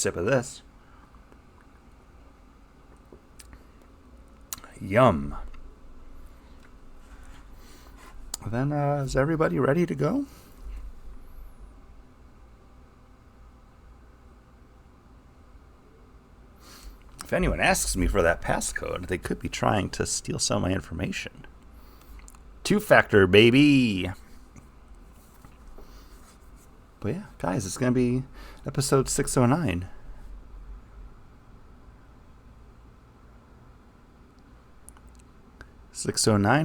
sip of this. Yum. Then, is everybody ready to go? If anyone asks me for that passcode, they could be trying to steal some of my information. Two-factor, baby! But yeah, guys, it's going to be episode 609.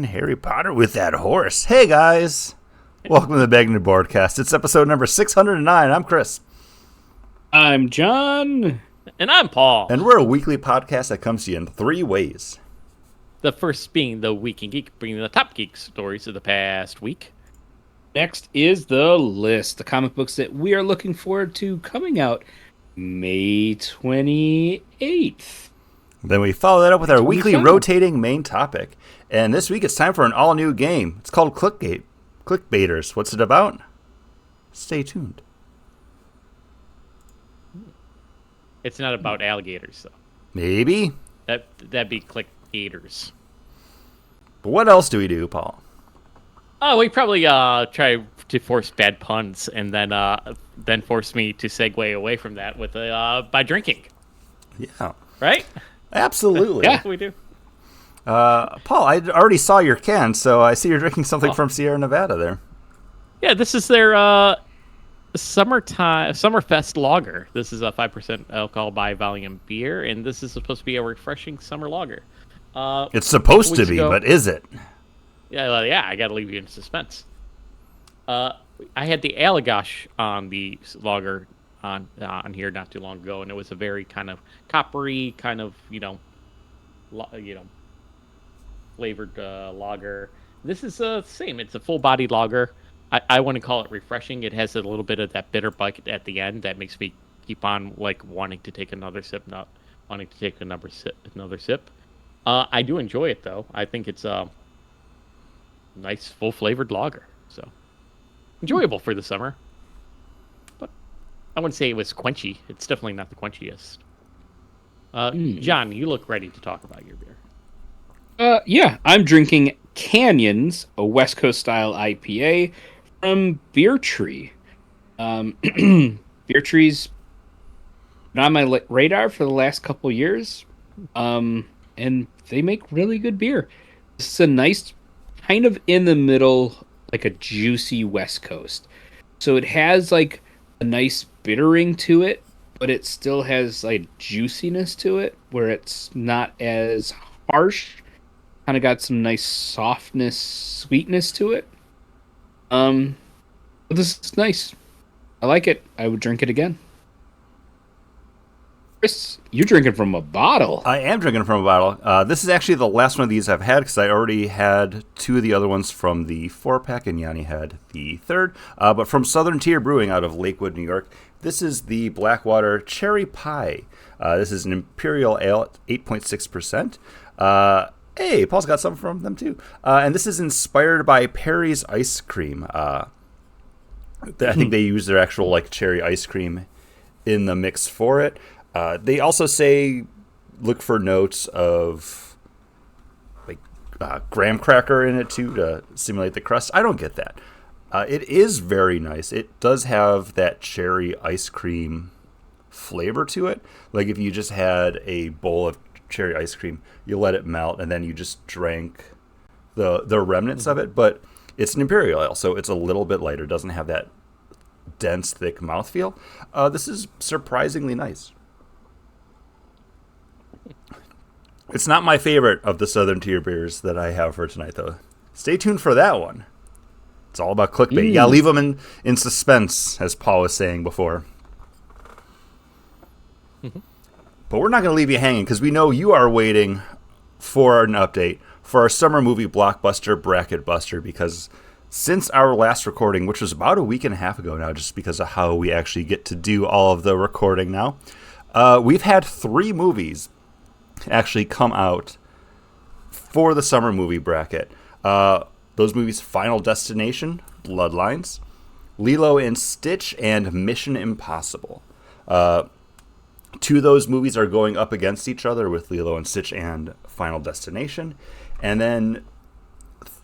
Harry Potter with that horse. Hey, guys! Welcome to the Begging to Broadcast. It's episode number 609. I'm Chris. I'm John. And I'm Paul. And we're a weekly podcast that comes to you in three ways. The first being the Week in Geek, bringing the top geek stories of the past week. Next is the list, the comic books that we are looking forward to coming out May 28th. Then we follow that up with our weekly rotating main topic. And this week it's time for an all-new game. It's called Clickbaiters. What's it about? Stay tuned. It's not about alligators, though. Maybe. That'd be clickbaiters. But what else do we do, Paul? Oh, we probably try to force bad puns and then force me to segue away from that with by drinking. Yeah. Right? Absolutely. Yeah, we do. Paul, I already saw your can, so I see you're drinking something from Sierra Nevada there. Yeah, this is their Summerfest lager. This is a 5% alcohol by volume beer, and this is supposed to be a refreshing summer lager. It's supposed to be, but is it? Yeah, I gotta leave you in suspense. I had the Allagash on the lager on here not too long ago, and it was a very kind of coppery, kind of flavored lager. This is the same. It's a full-bodied lager. I want to call it refreshing. It has a little bit of that bitter bite at the end that makes me keep on wanting to take another sip, not wanting to take another sip. I do enjoy it though. I think it's a nice full flavored lager, so enjoyable for the summer. But I wouldn't say it was quenchy. It's definitely not the quenchiest. John, you look ready to talk about your beer. Yeah, I'm drinking Canyons, a West Coast style IPA from Beer Tree. Beer Tree's been on my radar for the last couple years, and they make really good beer. This is a nice, kind of in the middle, like a juicy West Coast. So it has like a nice bittering to it, but it still has like juiciness to it, where it's not as harsh. Kind of got some nice softness, sweetness to it. But this is nice. I like it. I would drink it again. Chris, you're drinking from a bottle. I am drinking from a bottle. This is actually the last one of these I've had because I already had two of the other ones from the 4-pack, and Yanni had the third. But from Southern Tier Brewing out of Lakewood, New York, this is the Blackwater Cherry Pie. This is an Imperial Ale at 8.6%. Hey, Paul's got some from them too. And this is inspired by Perry's ice cream. I think they use their actual cherry ice cream in the mix for it. They also say look for notes of graham cracker in it too to simulate the crust. I don't get that. It is very nice. It does have that cherry ice cream flavor to it. Like if you just had a bowl of cherry ice cream, you let it melt, and then you just drank the remnants of it. But it's an imperial ale, so it's a little bit lighter. It doesn't have that dense, thick mouthfeel. This is surprisingly nice. It's not my favorite of the Southern Tier beers that I have for tonight, though. Stay tuned for that one. It's all about clickbait. Yeah, leave them in suspense, as Paul was saying before. But we're not going to leave you hanging because we know you are waiting for an update for our summer movie blockbuster Bracket Buster, because since our last recording, which was about a week and a half ago now, just because of how we actually get to do all of the recording now, we've had 3 movies actually come out for the summer movie bracket. Those movies: Final Destination, Bloodlines, Lilo and Stitch, and Mission Impossible. two of those movies are going up against each other with Lilo and Stitch and Final Destination. And then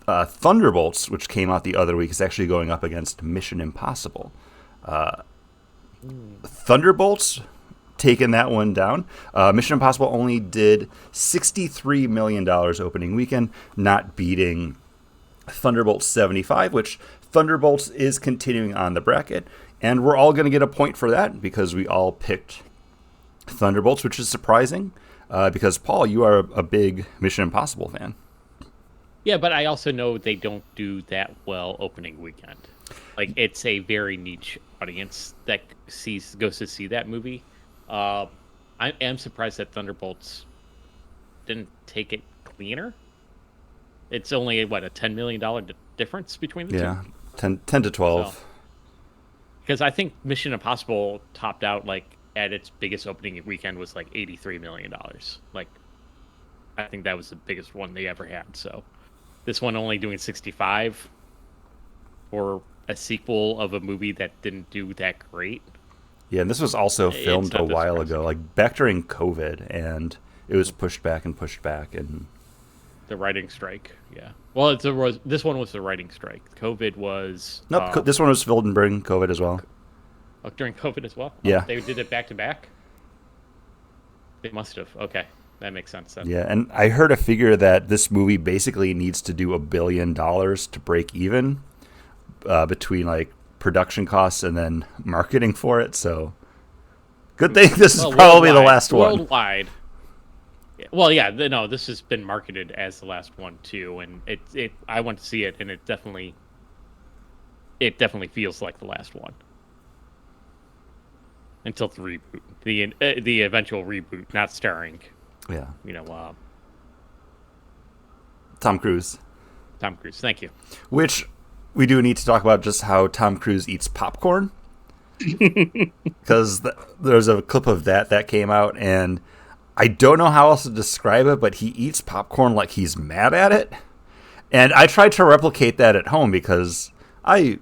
Thunderbolts, which came out the other week, is actually going up against Mission Impossible. Thunderbolts taking that one down. Mission Impossible only did $63 million opening weekend, not beating Thunderbolts 75, which Thunderbolts is continuing on the bracket. And we're all going to get a point for that because we all picked Thunderbolts, which is surprising because, Paul, you are a big Mission Impossible fan. Yeah, but I also know they don't do that well opening weekend. Like, it's a very niche audience that goes to see that movie. I am surprised that Thunderbolts didn't take it cleaner. It's only, a $10 million difference between the two? Yeah, 10 to 12. Because I think Mission Impossible topped out, at its biggest opening weekend was, $83 million. I think that was the biggest one they ever had, so... This one only doing 65 for a sequel of a movie that didn't do that great. Yeah, and this was also filmed a while ago, back during COVID, and it was pushed back, and the writing strike. Yeah. Well, this one was the writing strike. COVID was. Nope, this one was filmed during COVID as well. Oh, during COVID as well. Yeah. They did it back to back. They must have. Okay. That makes sense then. Yeah, and I heard a figure that this movie basically needs to do $1 billion to break even between production costs and then marketing for it. So, good thing this is probably the last one. Worldwide. Well, yeah, no, this has been marketed as the last one too, and it. I went to see it, and it definitely feels like the last one. Until the reboot, the eventual reboot, not starring. Yeah. Tom Cruise. Tom Cruise, thank you. Which we do need to talk about just how Tom Cruise eats popcorn. Because there's a clip of that came out, and I don't know how else to describe it, but he eats popcorn like he's mad at it. And I tried to replicate that at home because like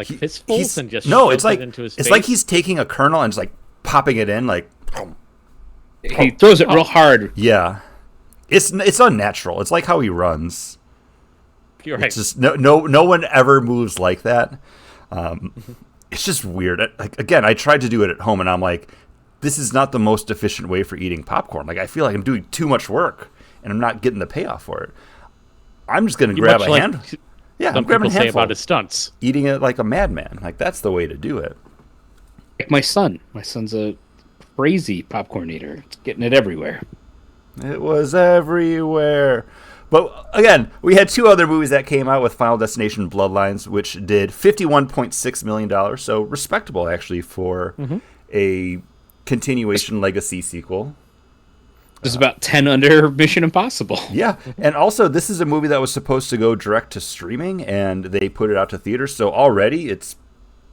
fistfuls and just no, it's like into his it's face? like he's taking a kernel and just popping it in He throws it real hard. Yeah, it's unnatural. It's like how he runs. You're right. It's just no one ever moves like that. It's just weird. Again, I tried to do it at home, and I'm like, this is not the most efficient way for eating popcorn. I feel like I'm doing too much work, and I'm not getting the payoff for it. I'm just going to grab a hand. Yeah, I'm grabbing a handful. Say about his stunts. Eating it like a madman. That's the way to do it. Like my son. My son's a crazy popcorn eater. It's getting it everywhere. It was everywhere. But again, we had two other movies that came out with Final Destination Bloodlines, which did $51.6 million. So respectable, actually, for a continuation legacy sequel. It's about 10 under Mission Impossible. Yeah, and also this is a movie that was supposed to go direct to streaming, and they put it out to theaters. So already it's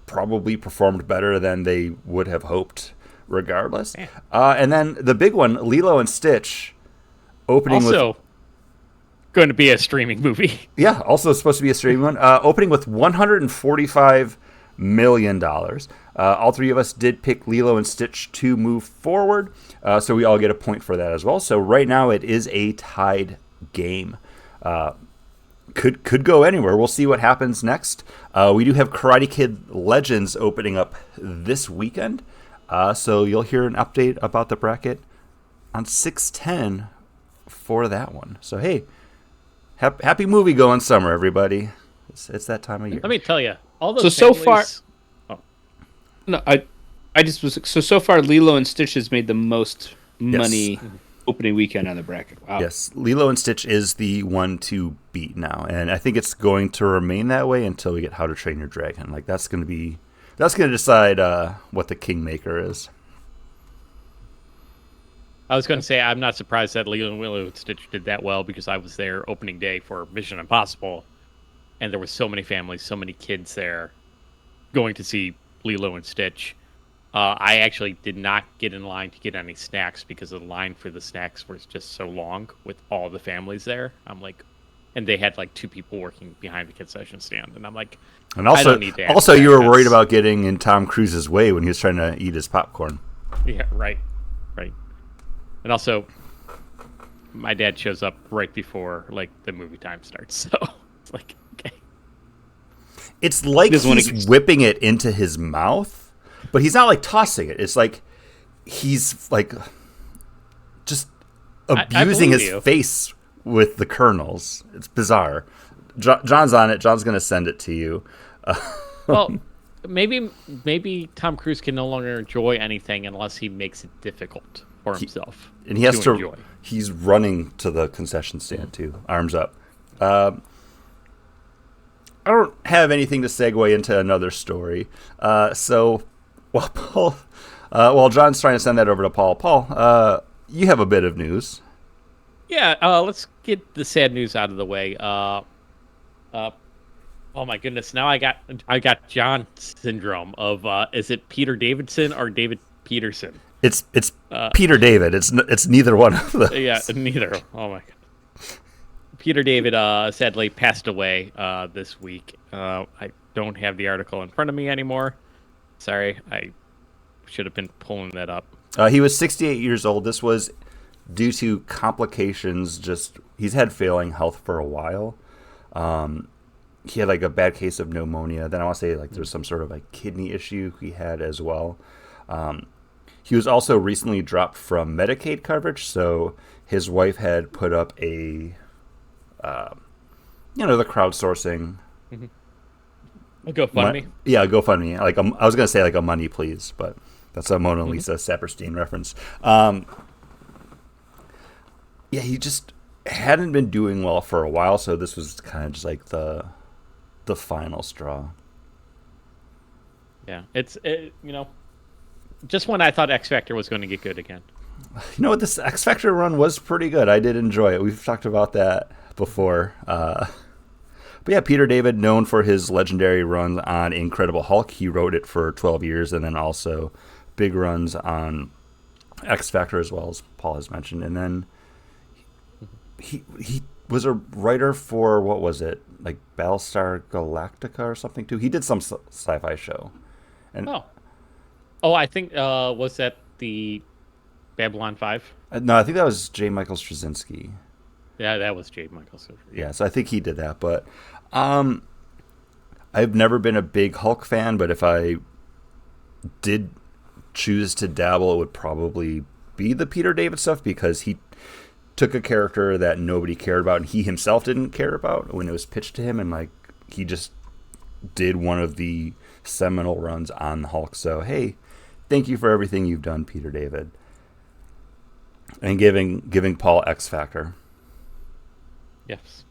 probably performed better than they would have hoped, regardless. And then the big one, Lilo and Stitch, opening also going to be a streaming movie. Yeah, also supposed to be a streaming one. Opening with $145 million. All three of us did pick Lilo and Stitch to move forward, so we all get a point for that as well. So right now it is a tied game. Could go anywhere. We'll see what happens next. We do have Karate Kid Legends opening up this weekend, so you'll hear an update about the bracket on 6/10 for that one. So hey, happy movie going summer, everybody. It's that time of year. Let me tell you, all those so far. No, I just was so far. Lilo and Stitch has made the most money opening weekend on the bracket. Wow. Yes, Lilo and Stitch is the one to beat now, and I think it's going to remain that way until we get How to Train Your Dragon. That's going to decide what the kingmaker is. I was going to say I'm not surprised that Lilo and Stitch did that well because I was there opening day for Mission Impossible, and there were so many families, so many kids there going to see Lilo and Stitch. I actually did not get in line to get any snacks because the line for the snacks was just so long with all the families there. I'm like, and they had two people working behind the concession stand, and I'm like, and also, I don't need to you were worried about getting in Tom Cruise's way when he was trying to eat his popcorn. Yeah, right. Right. And also, my dad shows up right before like the movie time starts, so it's like okay. It's like This one he's whipping it into his mouth, but he's not like tossing it. It's like he's like just I abusing believe his you. face with the kernels. It's bizarre. John's on it. John's going to send it to you. Well, maybe Tom Cruise can no longer enjoy anything unless he makes it difficult for himself And he has to. enjoy. He's running to the concession stand too, arms up. I don't have anything to segue into another story. So while Paul, while John's trying to send that over to Paul, you have a bit of news. Yeah, let's get the sad news out of the way. Oh my goodness! Now I got John syndrome of is it Peter Davidson or David Peterson? It's Peter David. It's neither one of Yeah, those. neither. Oh my god. Peter David sadly passed away this week. I don't have the article in front of me anymore. Sorry, I should have been pulling that up. He was 68 years old. This was due to complications. Just he's had failing health for a while. He had like a bad case of pneumonia. Then I want to say like there's some sort of like kidney issue he had as well. He was also recently dropped from Medicaid coverage, so his wife had put up a, the crowdsourcing. A GoFundMe. Yeah, GoFundMe. Like I was gonna say like a money please, but that's a Mona Lisa Saperstein reference. Yeah, he just hadn't been doing well for a while, so this was kind of just like the final straw. Yeah, just when I thought X Factor was going to get good again. You know what? This X Factor run was pretty good. I did enjoy it. We've talked about that before. But yeah, Peter David, known for his legendary runs on Incredible Hulk. He wrote it for 12 years, and then also big runs on X Factor as well, as Paul has mentioned. And then he was a writer for, what was it? Like Battlestar Galactica or something too. He did some sci-fi show. And I think was that the Babylon 5? no, I think that was J. Michael Straczynski. Yeah, that was Jade Michael. Yeah, so I think he did that. But I've never been a big Hulk fan, but if I did choose to dabble, it would probably be the Peter David stuff, because he took a character that nobody cared about and he himself didn't care about when it was pitched to him, and like he just did one of the seminal runs on the Hulk. So hey, thank you for everything you've done, Peter David, and giving Paul X Factor. Yes.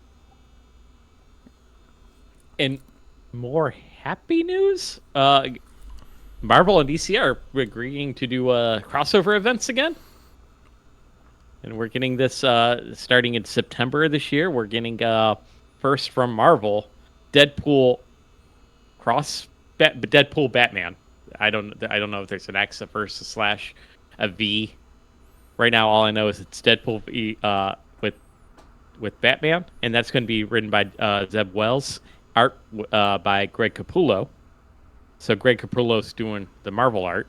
And more happy news, Marvel and DC are agreeing to do crossover events again. And we're getting this starting in September this year. We're getting first from Marvel, Deadpool Deadpool Batman. I don't know if there's an X, a first, a slash, a V. Right now, all I know is it's Deadpool with Batman, and that's going to be written by Zeb Wells, art by Greg Capullo. So Greg Capullo's doing the Marvel art.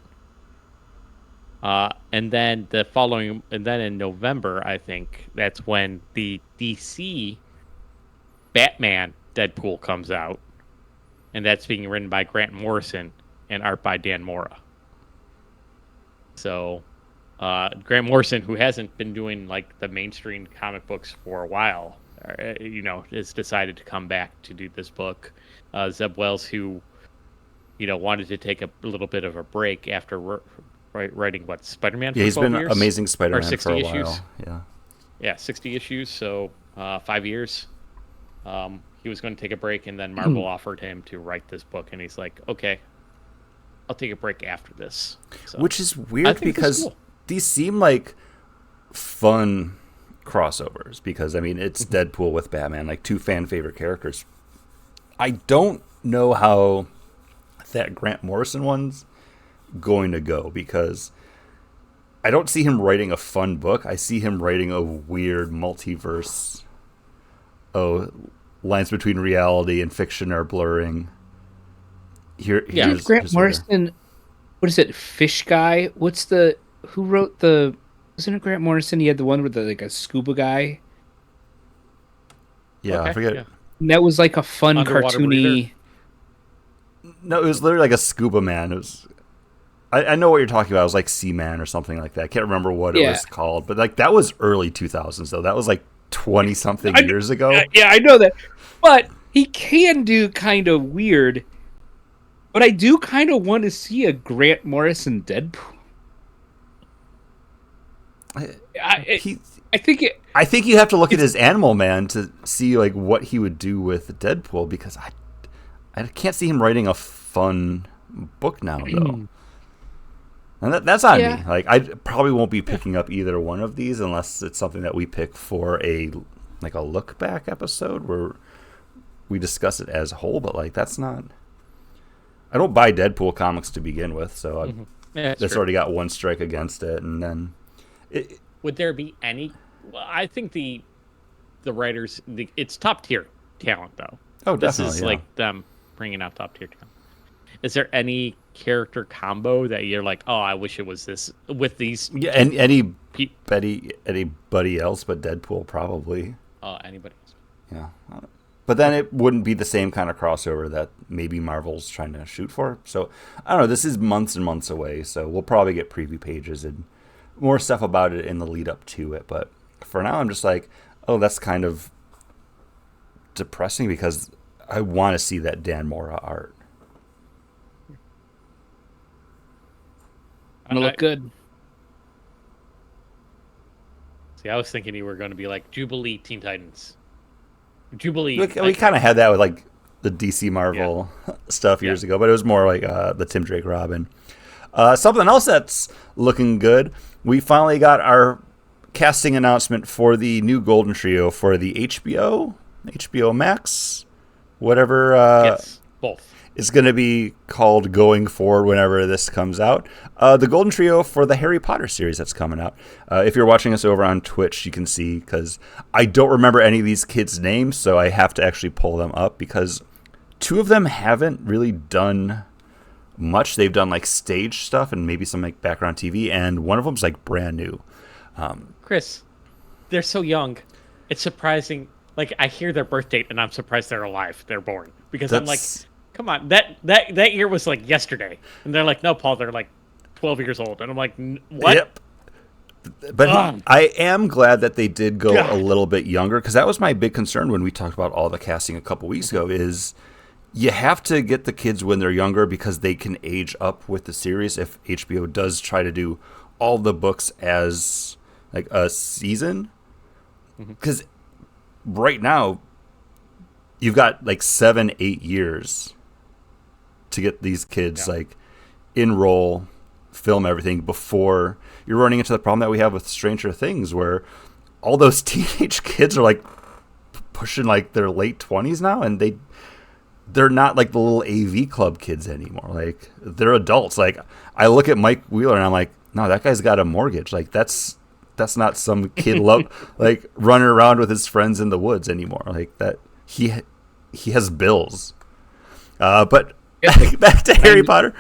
And then in November, I think that's when the DC Batman Deadpool comes out, and that's being written by Grant Morrison and art by Dan Mora. So, Grant Morrison, who hasn't been doing like the mainstream comic books for a while, has decided to come back to do this book. Zeb Wells, who, wanted to take a little bit of a break after writing Spider-Man. Yeah, he's been years? Amazing Spider-Man 60 for a issues. while. Yeah, 60 issues, so 5 years. He was going to take a break, and then Marvel offered him to write this book, and he's like, okay, I'll take a break after this. So, which is weird because these seem like fun crossovers, because I mean it's Deadpool with Batman, like two fan favorite characters. I don't know how that Grant Morrison one's going to go, because I don't see him writing a fun book. I see him writing a weird multiverse. Lines between reality and fiction are blurring. Grant Morrison what is it? Fish guy? Who wrote the? Wasn't it Grant Morrison? He had the one with the, like a scuba guy. Yeah, I Okay, forget. yeah. And that was like a fun Underwater breeder. cartoony. No, it was literally like a scuba man. It was. I know what you're talking about. It was like Seaman or something like that. I can't remember what it Yeah, was called, but like that was early 2000s though. That was like 20 something I, years ago. yeah, I know that. But he can do kind of weird. But I do kind of want to see a Grant Morrison Deadpool. I, He I think it. I think you have to look at his Animal Man to see like what he would do with Deadpool because I can't see him writing a fun book now though. And that's on Yeah. me. Like I probably won't be picking up either one of these unless it's something that we pick for a look back episode where we discuss it as a whole, but like that's not I don't buy Deadpool comics to begin with, so Yeah, that's true. already got one strike against it and then Would there be any? Well, I think the writers, it's top tier talent though. oh This definitely is yeah. like them bringing out top tier talent. Is there any character combo that you're like, oh, I wish it was this with these? Yeah, and Pe- anybody else but Deadpool probably. anybody else? Yeah. But then it wouldn't be the same kind of crossover that maybe Marvel's trying to shoot for. So, I don't know. This is months and months away, so we'll probably get preview pages and more stuff about it in the lead up to it. But for now, I'm just like, oh, that's kind of depressing because I want to see that Dan Mora art. Gonna look good. See, I was thinking you were going to be like Jubilee Teen Titans. Jubilee. We kind of had that with like the DC Marvel stuff years ago, but it was more like the Tim Drake Robin. Something else that's looking good. We finally got our casting announcement for the new Golden Trio for the HBO Max, whatever yes, both. it's going to be called going forward whenever this comes out. The Golden Trio for the Harry Potter series that's coming out. If you're watching us over on Twitch, you can see, because I don't remember any of these kids' names, so I have to actually pull them up, because two of them haven't really done much. They've done like stage stuff and maybe some like background TV, and one of them's like brand new. Chris, they're so young. It's surprising. Like, I hear their birth date, and I'm surprised they're alive. They're born. Because I'm like, come on, that year was like yesterday. And they're like, no, Paul, they're like 12 years old. And I'm like, what? Yep. But I am glad that they did go a little bit younger, because that was my big concern when we talked about all the casting a couple weeks ago, is you have to get the kids when they're younger because they can age up with the series if HBO does try to do all the books as like a season. Because right now, you've got like 7-8 years to get these kids like enroll, film everything before you're running into the problem that we have with Stranger Things, where all those teenage kids are like pushing like their late 20s now, and they're not like the little AV club kids anymore. Like, they're adults. Like, I look at Mike Wheeler and I'm like, no, that guy's got a mortgage. Like, that's not some kid like running around with his friends in the woods anymore. Like, that he has bills. But back to Harry Potter.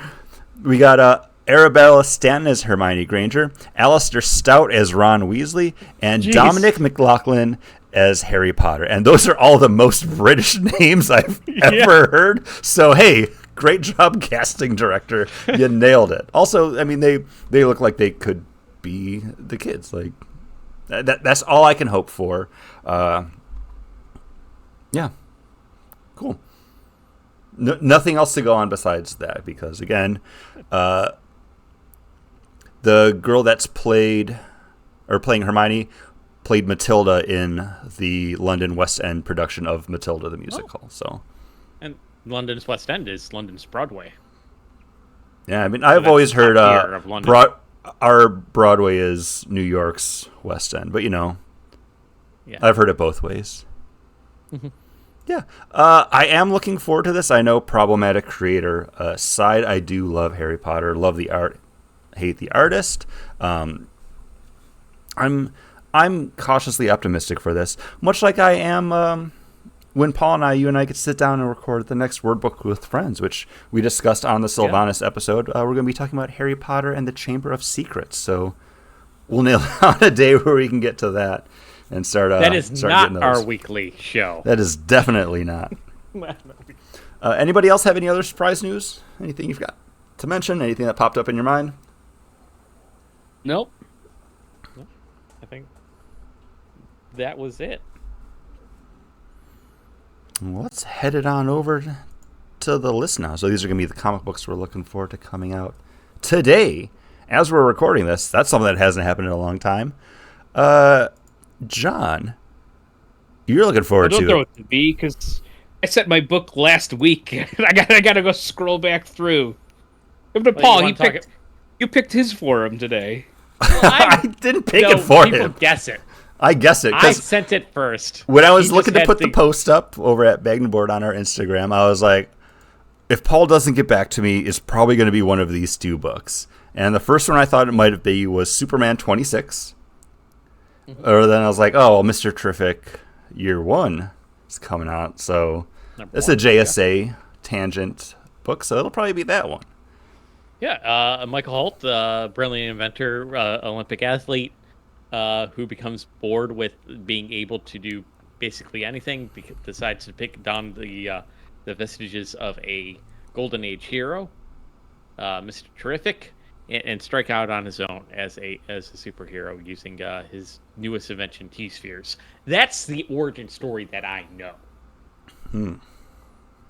We got Arabella Stanton as Hermione Granger, Alistair Stout as Ron Weasley, and Dominic McLaughlin as Harry Potter. And those are all the most British names I've ever heard. So, hey, great job, casting director. You nailed it. Also, I mean, they look like they could be the kids. Like, that's all I can hope for. Yeah. Cool. Nothing else to go on besides that, because, again, the girl that's playing Hermione played Matilda in the London West End production of Matilda the musical. So, And London's West End is London's Broadway. yeah, I mean, I've always heard top tier of London. our Broadway is New York's West End, but I've heard it both ways. Yeah, I am looking forward to this. I know, problematic creator aside, I do love Harry Potter, love the art, hate the artist. I'm cautiously optimistic for this, much like I am when Paul and you and I get to sit down and record the next Word Book with Friends, which we discussed on the Sylvanas episode. We're going to be talking about Harry Potter and the Chamber of Secrets. So we'll nail down a day where we can get to that and start. That is start not our weekly show. That is definitely not. Anybody else have any other surprise news? Anything you've got to mention? Anything that popped up in your mind? Nope. I think that was it. Let's head it on over to the list now. So these are going to be the comic books we're looking forward to coming out today. As we're recording this, that's something that hasn't happened in a long time. John, you're looking forward to... Don't throw it to me, because I sent my book last week. I got to go scroll back through. Give it to Paul. You picked his for him today. Well, I didn't pick it for him. People guess it. I guess it. I sent it first. When I was looking to put the post up over at Bag and Board on our Instagram, I was like, if Paul doesn't get back to me, it's probably going to be one of these two books. And the first one I thought it might be was Superman 26. Mm-hmm. Or then I was like, oh, Mr. Terrific Year 1 is coming out. So it's a JSA tangent book, so it'll probably be that one. Yeah, Michael Holt, brilliant inventor, Olympic athlete, who becomes bored with being able to do basically anything, decides to pick down the vestiges of a golden age hero, Mr. Terrific, and strike out on his own as a superhero using his newest invention, T-spheres. That's the origin story that I know.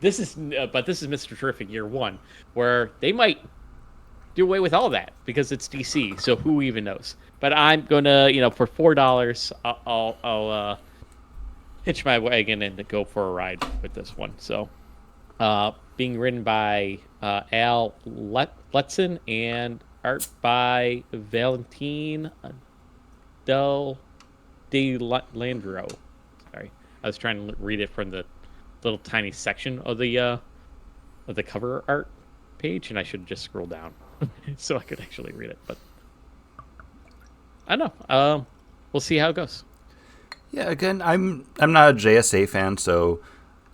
This is Mr. Terrific Year 1, where they might do away with all that because it's DC. So who even knows? But I'm gonna, for $4, I'll hitch my wagon and go for a ride with this one. So, being written by Al Letson and art by Valentin Del De Landro. Sorry, I was trying to read it from the little tiny section of the cover art page, and I should just scroll down so I could actually read it. But I don't know. We'll see how it goes. Yeah, again, I'm not a JSA fan, so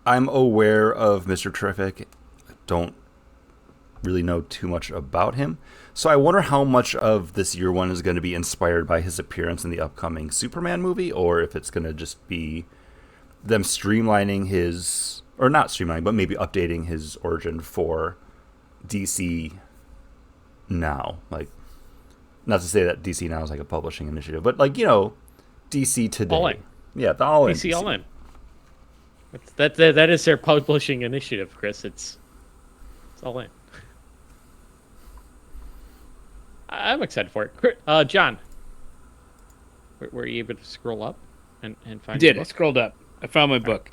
I'm aware of Mr. Terrific. I don't really know too much about him. So I wonder how much of this Year 1 is going to be inspired by his appearance in the upcoming Superman movie, or if it's going to just be them streamlining his, or not streamlining, but maybe updating his origin for DC now. Like, not to say that DC now is like a publishing initiative, but like, DC today. All in. Yeah, the all in. DC all in. That is their publishing initiative, Chris. It's all in. I'm excited for it. John, were you able to scroll up and find? I did. I scrolled up. I found my book.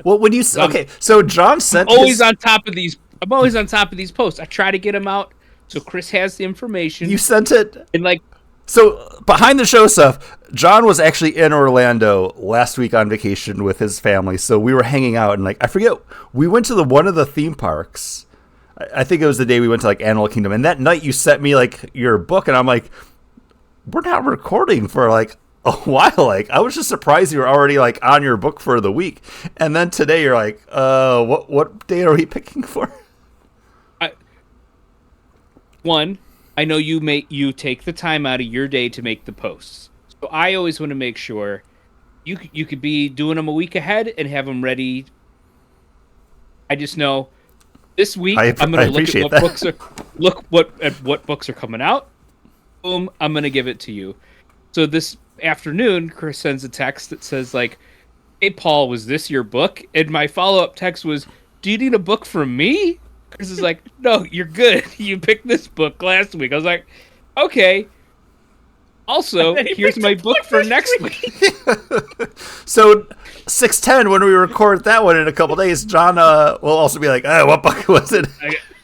Well, when you so John sent. I'm always on top of these posts. I try to get them out so Chris has the information. You sent it, and so behind the show stuff. John was actually in Orlando last week on vacation with his family, so we were hanging out, and I forget, we went to one of the theme parks. I think it was the day we went to Animal Kingdom, and that night you sent me your book, and I'm like, we're not recording for a while. I was just surprised you were already on your book for the week, and then today you're like, what day are we picking for? I know you take the time out of your day to make the posts, so I always want to make sure you could be doing them a week ahead and have them ready. I just know. This week, I'm going to look at what books what books are coming out. Boom, I'm going to give it to you. So this afternoon, Chris sends a text that says "Hey Paul, was this your book?" And my follow-up text was, "Do you need a book from me?" Chris is like, "No, you're good. You picked this book last week." I was like, "Okay." Also, here's my book for next week. So 6:10 when we record that one in a couple days, John will also be like, what book was it?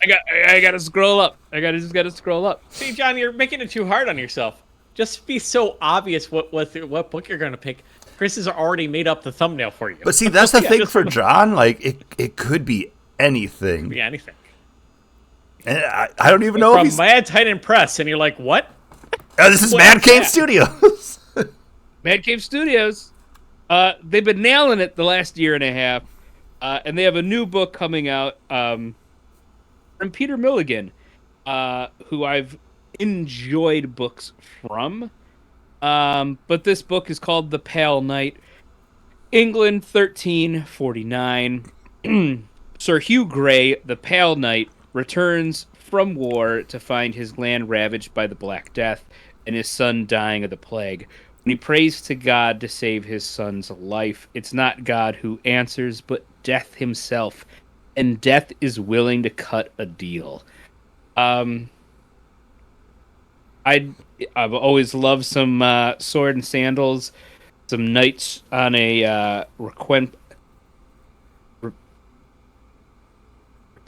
I gotta scroll up. I gotta scroll up. See, John, you're making it too hard on yourself. Just be so obvious what book you're gonna pick. Chris has already made up the thumbnail for you. But see, that's the thing for John. It could be anything. It could be anything. And I don't even know from if he's Mad Titan Press, and you're like, what? This is Mad Cave Studios. Mad Cave Studios. They've been nailing it the last year and a half, and they have a new book coming out from Peter Milligan, who I've enjoyed books from. But this book is called The Pale Knight, England 1349. Sir Hugh Grey, the Pale Knight, returns from war to find his land ravaged by the Black Death and his son dying of the plague. When he prays to God to save his son's life, it's not God who answers, but Death himself. And Death is willing to cut a deal. Um, I've always loved some sword and sandals, some knights on a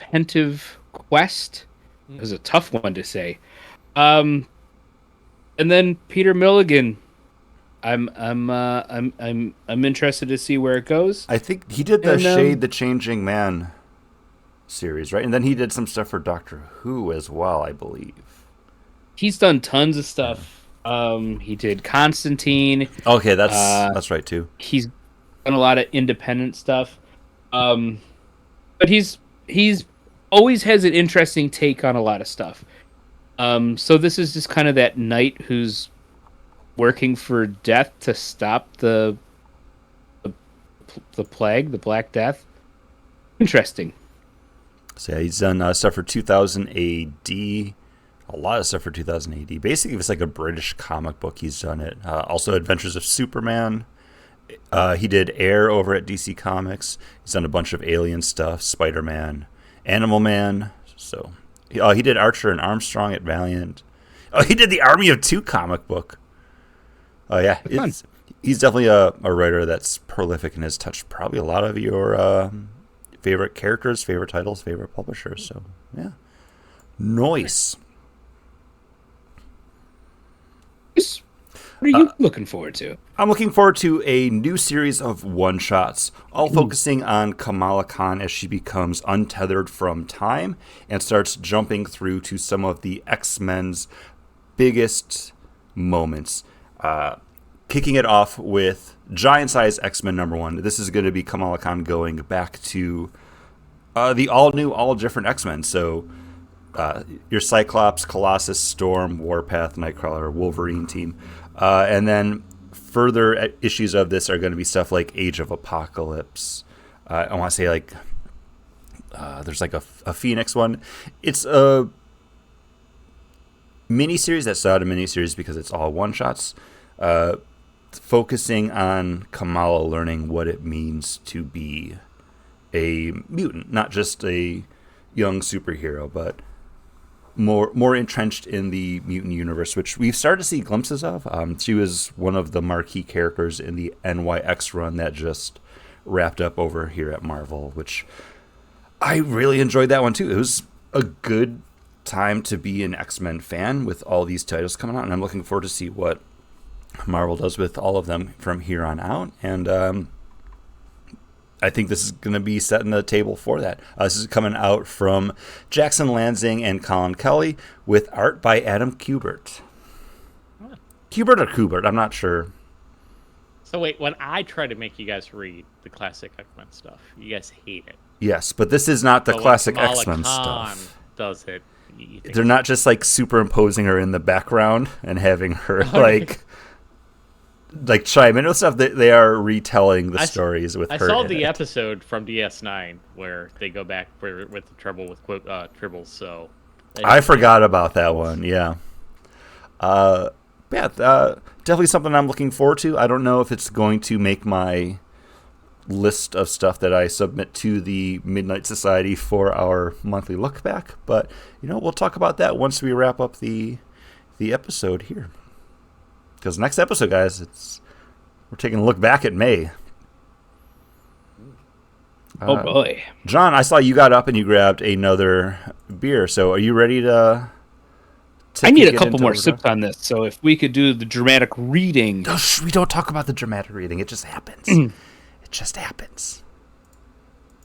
repentive quest. It was a tough one to say. And then Peter Milligan. I'm interested to see where it goes. I think he did the Shade the Changing Man series, right? And then he did some stuff for Doctor Who as well, I believe. He's done tons of stuff. He did Constantine. Okay, that's right too. He's done a lot of independent stuff. But he's always has an interesting take on a lot of stuff. So this is just kind of that knight who's working for Death to stop the plague, the Black Death. Interesting. So yeah, he's done stuff for 2000 AD, a lot of stuff for 2000 AD. Basically, if it's like a British comic book, he's done it. Also, Adventures of Superman. He did Air over at DC Comics. He's done a bunch of Alien stuff, Spider-Man, Animal Man. So he did Archer and Armstrong at Valiant. Oh, he did the Army of Two comic book. Oh yeah, he's definitely a writer that's prolific and has touched probably a lot of your favorite characters, favorite titles, favorite publishers. So yeah, nice. What are you looking forward to? I'm looking forward to a new series of one-shots, all focusing on Kamala Khan as she becomes untethered from time and starts jumping through to some of the X-Men's biggest moments. Kicking it off with Giant Size X-Men #1. This is going to be Kamala Khan going back to the all-new, all-different X-Men. So your Cyclops, Colossus, Storm, Warpath, Nightcrawler, Wolverine team. And then further issues of this are going to be stuff like Age of Apocalypse. I want to say like there's like a Phoenix one. It's a miniseries that's not a miniseries because it's all one-shots. Focusing on Kamala learning what it means to be a mutant, not just a young superhero, but more entrenched in the mutant universe, which we've started to see glimpses of. She was one of the marquee characters in the NYX run that just wrapped up over here at Marvel, which I really enjoyed that one too. It was a good time to be an X-Men fan with all these titles coming out, and I'm looking forward to see what Marvel does with all of them from here on out. And I think this is going to be setting the table for that. This is coming out from Jackson Lansing and Colin Kelly with art by Adam Kubert. Kubert or Kubert? I'm not sure. So wait, when I try to make you guys read the classic X-Men stuff, you guys hate it. Yes, but this is not the classic Kamala X-Men Khan stuff. Does it? They're not just like superimposing her in the background and having her like chime in with stuff. They are retelling the stories with her. I saw the episode from DS9 where they go back with the trouble with Tribbles. So I forgot about that one. Yeah. Definitely something I'm looking forward to. I don't know if it's going to make my list of stuff that I submit to the Midnight Society for our monthly look back, but we'll talk about that once we wrap up the episode here. Because next episode, guys, we're taking a look back at May. Oh boy, John, I saw you got up and you grabbed another beer. So are you ready to I need a couple more sips on this. So if we could do the dramatic reading. No, we don't talk about the dramatic reading. It just happens. It just happens.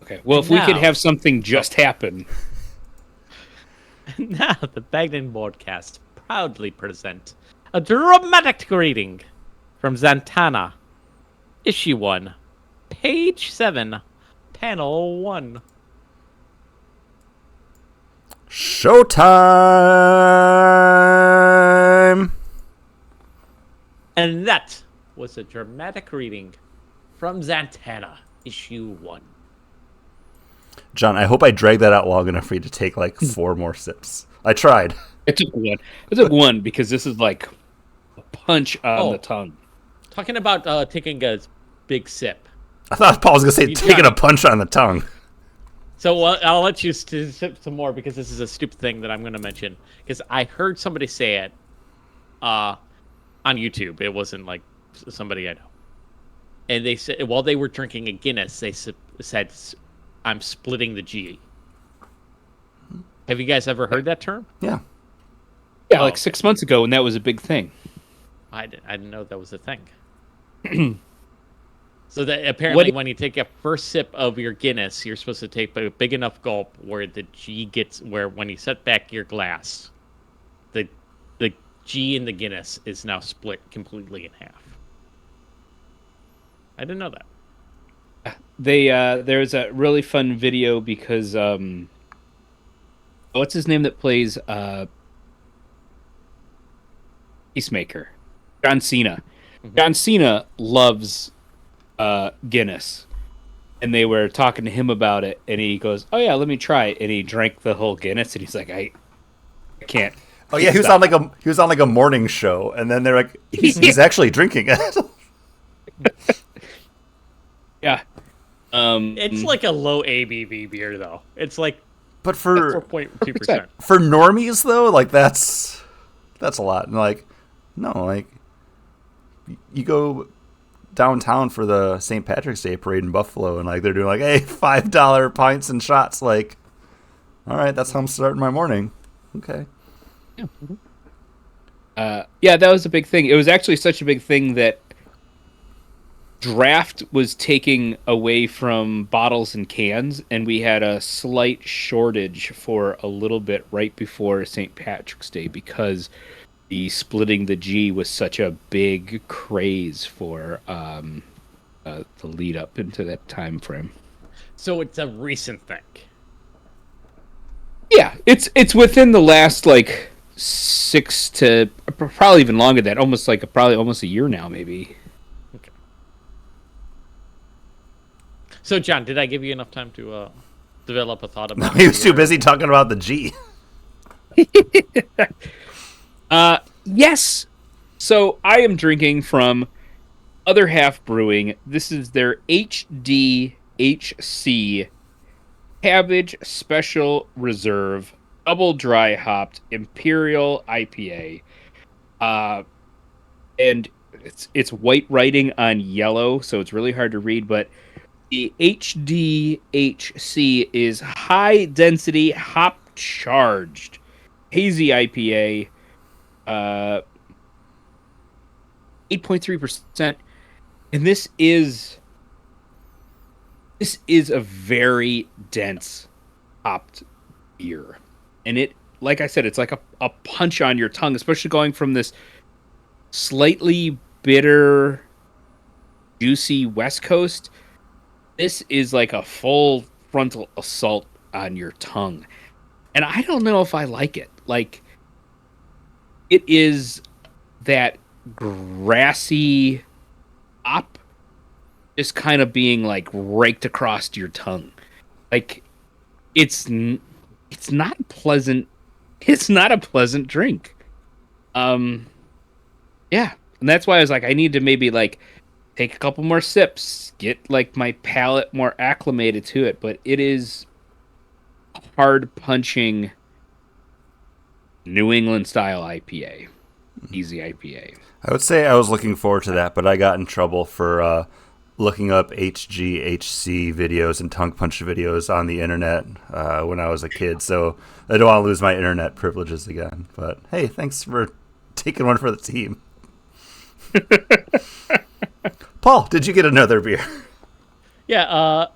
Okay. Well, if we could have something just happen. Now, the Bagnan Broadcast proudly present a dramatic reading from Zatanna Issue 1, Page 7, Panel 1. Showtime! And that was a dramatic reading from Zatanna, Issue 1. John, I hope I dragged that out long enough for you to take like 4 more sips. I tried. It took one. It took one because this is like a punch on the tongue. Talking about taking a big sip. I thought Paul was going to say taking a punch on the tongue. So I'll let you sip some more because this is a stupid thing that I'm going to mention. Because I heard somebody say it on YouTube. It wasn't like somebody I know. And they said, while they were drinking a Guinness, they said, I'm splitting the G. Have you guys ever heard that term? Yeah. Yeah, like 6 months ago, and that was a big thing. I didn't know that was a thing. So that apparently when you take a first sip of your Guinness, you're supposed to take a big enough gulp where the G gets, where when you set back your glass, the G in the Guinness is now split completely in half. I didn't know that. There's a really fun video because what's his name that plays Peacemaker? John Cena. Mm-hmm. John Cena loves Guinness, and they were talking to him about it, and he goes, "Oh yeah, let me try it." And he drank the whole Guinness, and he's like, "I can't." Oh yeah, he was on like a morning show, and then they're like, "He's actually drinking it." Yeah. It's like a low ABV beer, though. It's like, but for 4.2%. For normies, though, like that's a lot. And like, no, like you go downtown for the St. Patrick's Day parade in Buffalo, and like they're doing like, hey, $5 pints and shots. Like, all right, that's how I'm starting my morning. Okay. Yeah, that was a big thing. It was actually such a big thing that draft was taking away from bottles and cans, and we had a slight shortage for a little bit right before St. Patrick's Day because the splitting the G was such a big craze for the lead up into that time frame. So it's a recent thing. Yeah, it's within the last like 6 to probably even longer than that, almost a year now, maybe. Okay. So John, did I give you enough time to develop a thought about? No, he was too busy talking about the G. Yes. So I am drinking from Other Half Brewing. This is their HDHC Cabbage Special Reserve Double Dry Hopped Imperial IPA. And it's white writing on yellow, so it's really hard to read, but the HDHC is high density hop charged hazy IPA. 8.3%, and this is a very dense hopped beer, and it, like I said, it's like a punch on your tongue, especially going from this slightly bitter, juicy West Coast. This is like a full frontal assault on your tongue, and I don't know if I like it. Like, it is that grassy hop just kind of being like raked across your tongue. Like, it's not pleasant. It's not a pleasant drink. Yeah, and that's why I was like, I need to maybe like take a couple more sips, get like my palate more acclimated to it. But it is hard punching New England style IPA, easy IPA. I would say I was looking forward to that, but I got in trouble for looking up HGHC videos and tongue punch videos on the internet when I was a kid, so I don't want to lose my internet privileges again. But hey, thanks for taking one for the team. Paul, did you get another beer? Yeah,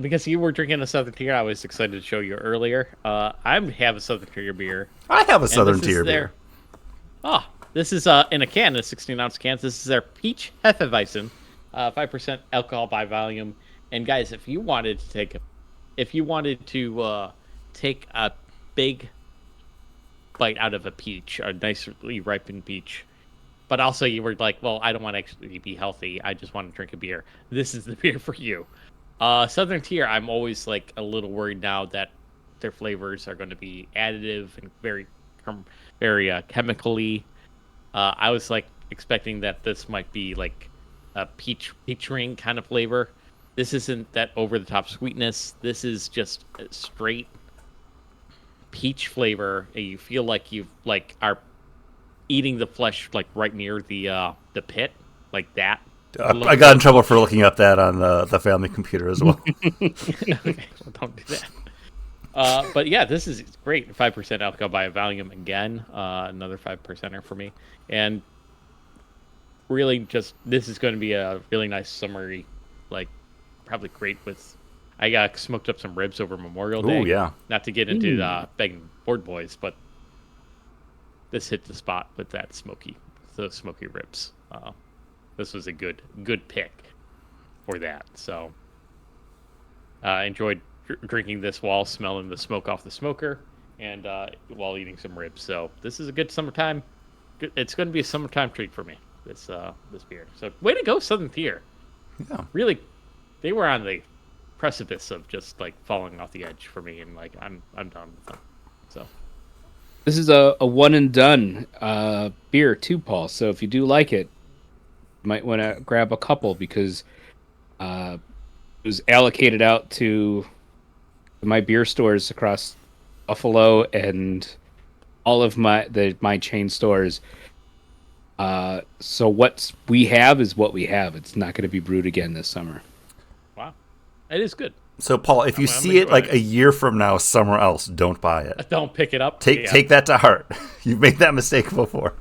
because you were drinking a Southern Tier, I was excited to show you earlier. I have a Southern Tier beer. I have a Southern Tier beer. Oh, this is in a can, a 16-ounce can. This is their Peach Hefeweizen 5% alcohol by volume. And guys, if you wanted to take a big bite out of a peach, a nicely ripened peach, but also you were like, well, I don't want to actually be healthy. I just want to drink a beer. This is the beer for you. Southern Tier, I'm always like a little worried now that their flavors are going to be additive and very chemically. I was like expecting that this might be like a peach ring kind of flavor. This isn't that over the top sweetness. This is just a straight peach flavor. And you feel like you are eating the flesh like right near the pit, like that. I got in trouble for looking up that on the family computer as well. Okay, well, don't do that. But yeah, this is great. 5% alcohol by volume again. Another 5%er for me. And really just, this is going to be a really nice summery, like probably great with, I got smoked up some ribs over Memorial Day. Oh, yeah. Not to get into begging board boys, but this hit the spot with those smoky ribs. This was a good pick for that. So I enjoyed drinking this while smelling the smoke off the smoker and while eating some ribs. So this is a good summertime. It's going to be a summertime treat for me, this beer. So way to go, Southern Tier. Yeah. Really, they were on the precipice of just like falling off the edge for me, and like I'm done with them. So This is a one and done beer too, Paul. So if you do like it, you might want to grab a couple because it was allocated out to my beer stores across Buffalo and all of my chain stores. So what we have is what we have. It's not going to be brewed again this summer. wow, it is good. So, Paul, if you see it like a year from now somewhere else, don't buy it. Don't pick it up. Take that to heart. You've made that mistake before.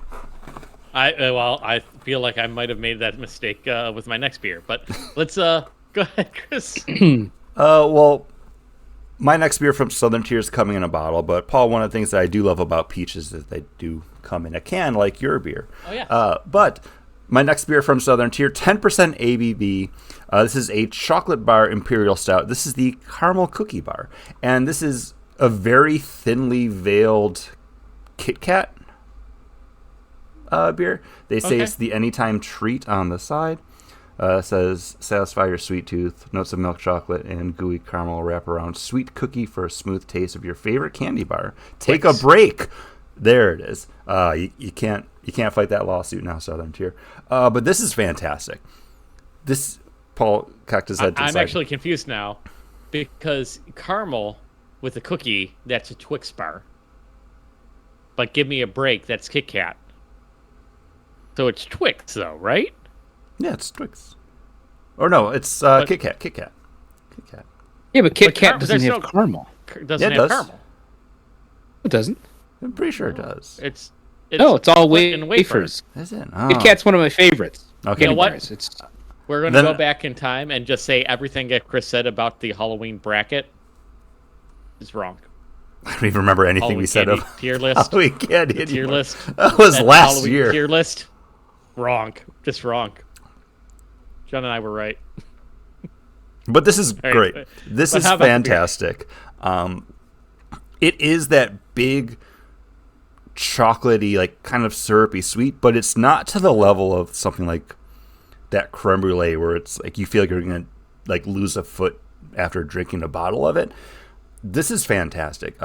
I feel like I might have made that mistake with my next beer, but let's go ahead, Chris. Well, my next beer from Southern Tier is coming in a bottle, but Paul, one of the things that I do love about peach is that they do come in a can like your beer. Oh yeah. But my next beer from Southern Tier, 10% ABV. This is a chocolate bar imperial stout. This is the caramel cookie bar, and this is a very thinly veiled Kit Kat beer. They say it's the anytime treat on the side. It says, satisfy your sweet tooth, notes of milk chocolate, and gooey caramel wrap around sweet cookie for a smooth taste of your favorite candy bar. Take a break. There it is. You can't fight that lawsuit now, Southern Tier. But this is fantastic. This, Paul cocked his head to the side. I'm actually confused now because caramel with a cookie, that's a Twix bar. But give me a break, that's Kit Kat. So it's Twix, though, right? Yeah, it's Twix. Or no, it's Kit Kat. Kit Kat. Yeah, but Kit Kat doesn't have caramel. Doesn't have caramel. It doesn't. I'm pretty sure it does. It's all in wafers. Is it? Kit Kat's one of my favorites. Okay. You know what? It's We're going to go back in time and just say everything that Chris said about the Halloween bracket is wrong. I don't even remember anything Halloween we said candy of tier list. Halloween candy. Tier list. That was last Halloween year. Tier list. Wrong. Just wrong. John and I were right. But this is great. This is fantastic. It is that big, chocolatey, like kind of syrupy sweet, but it's not to the level of something like that creme brulee where it's like you feel like you're gonna like lose a foot after drinking a bottle of it. This is fantastic.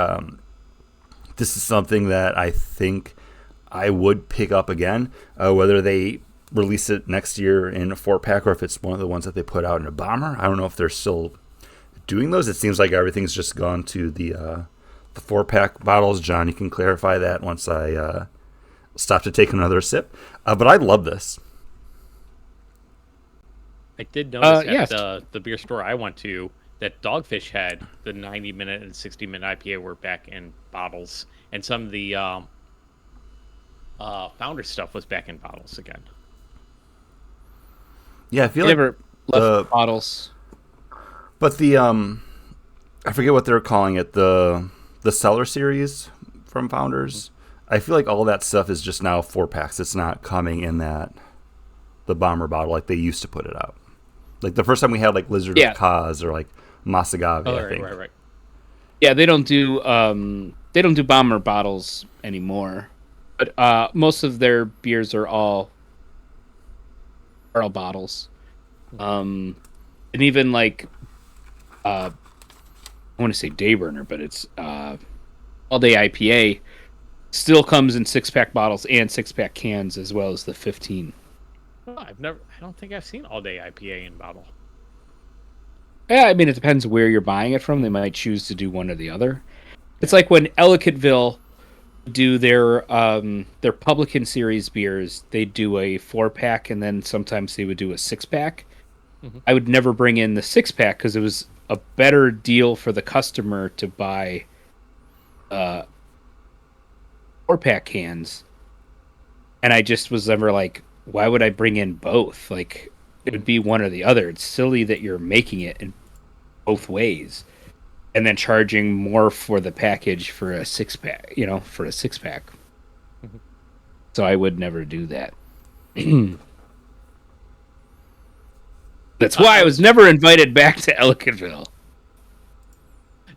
This is something that I think I would pick up again, whether they release it next year in a 4-pack or if it's one of the ones that they put out in a bomber. I don't know if they're still doing those. It seems like everything's just gone to the 4-pack bottles. John, you can clarify that once I stop to take another sip. But I love this. I did notice at the beer store I went to that Dogfish had the 90-minute and 60-minute IPA were back in bottles, and some of the Founder stuff was back in bottles again. Yeah, I feel like left bottles. But the I forget what they're calling it, the Cellar series from Founders. I feel like all that stuff is just now 4-packs. It's not coming in the bomber bottle like they used to put it out. Like the first time we had like Lizard Yeah. of Kaz or like Masagavi, Oh, I right, think. right. Yeah, they don't do bomber bottles anymore. But most of their beers are all barrel bottles. And even like I want to say Dayburner, but it's all day IPA still comes in 6-pack bottles and 6-pack cans as well as the 15. Oh, I don't think I've seen all day IPA in bottle. Yeah, I mean it depends where you're buying it from. They might choose to do one or the other. It's like when Ellicottville do their Publican series beers, they do a 4-pack and then sometimes they would do a 6-pack. I would never bring in the 6-pack because it was a better deal for the customer to buy 4-pack cans. And I just was never like, why would I bring in both? Like, it would be one or the other. It's silly that you're making it in both ways and then charging more for the package for a 6-pack, for a 6-pack. So I would never do that. That's why I was never invited back to Ellicottville.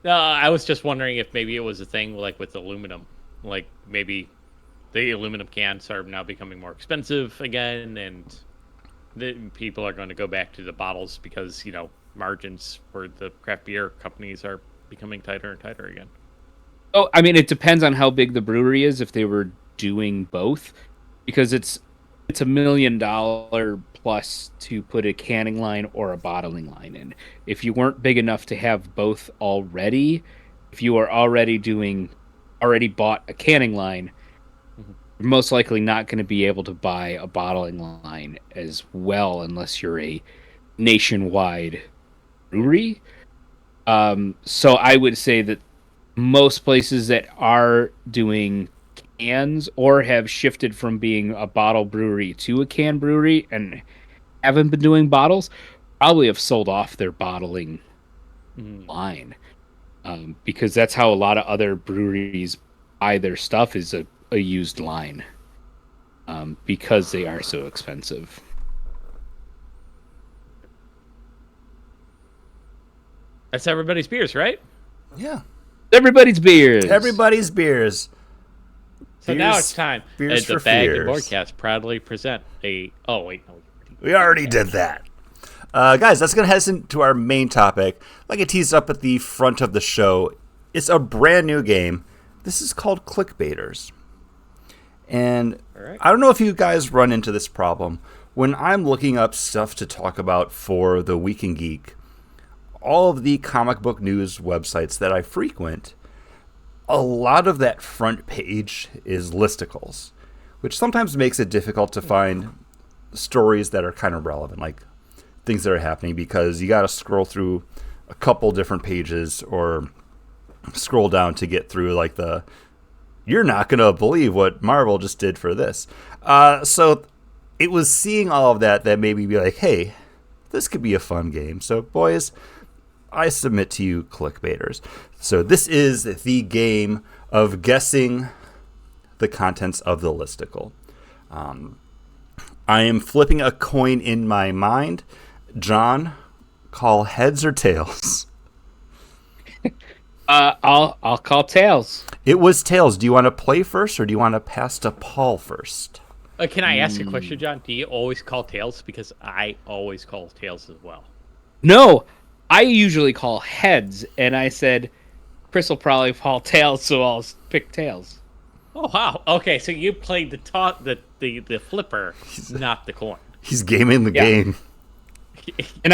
No, I was just wondering if maybe it was a thing like with aluminum. Like maybe the aluminum cans are now becoming more expensive again, and the people are going to go back to the bottles because, margins for the craft beer companies are becoming tighter and tighter again. Oh, I mean, it depends on how big the brewery is if they were doing both, because it's $1 million plus to put a canning line or a bottling line in. If you weren't big enough to have both already, if you are already bought a canning line, you're most likely not going to be able to buy a bottling line as well unless you're a nationwide brewery. So I would say that most places that are doing cans or have shifted from being a bottle brewery to a can brewery and haven't been doing bottles probably have sold off their bottling line, because that's how a lot of other breweries buy their stuff, is a used line, because they are so expensive. That's everybody's beers, right? Yeah. Everybody's beers. Everybody's beers. So now it's time. Beers The for Bag Fears. and Broadcast proudly present a... Oh, wait, no. We already did that. Guys, that's going to head us into our main topic. Like I teased up at the front of the show, it's a brand new game. This is called Clickbaiters. And right. I don't know if you guys run into this problem. When I'm looking up stuff to talk about for the Week in Geek, all of the comic book news websites that I frequent, a lot of that front page is listicles, which sometimes makes it difficult to find stories that are kind of relevant, like things that are happening, because you got to scroll through a couple different pages or scroll down to get through like you're not going to believe what Marvel just did for this. So it was seeing all of that made me be like, hey, this could be a fun game. So boys, I submit to you Clickbaiters. So this is the game of guessing the contents of the listicle. I am flipping a coin in my mind. John, call heads or tails? I'll call tails. It was tails. Do you want to play first or do you want to pass to Paul first? Can I ask a question, John? Do you always call tails? Because I always call tails as well. No, I usually call heads, and I said Chris will probably call tails, so I'll pick tails. Oh wow! Okay, so you played the flipper, not the coin. He's gaming the game. And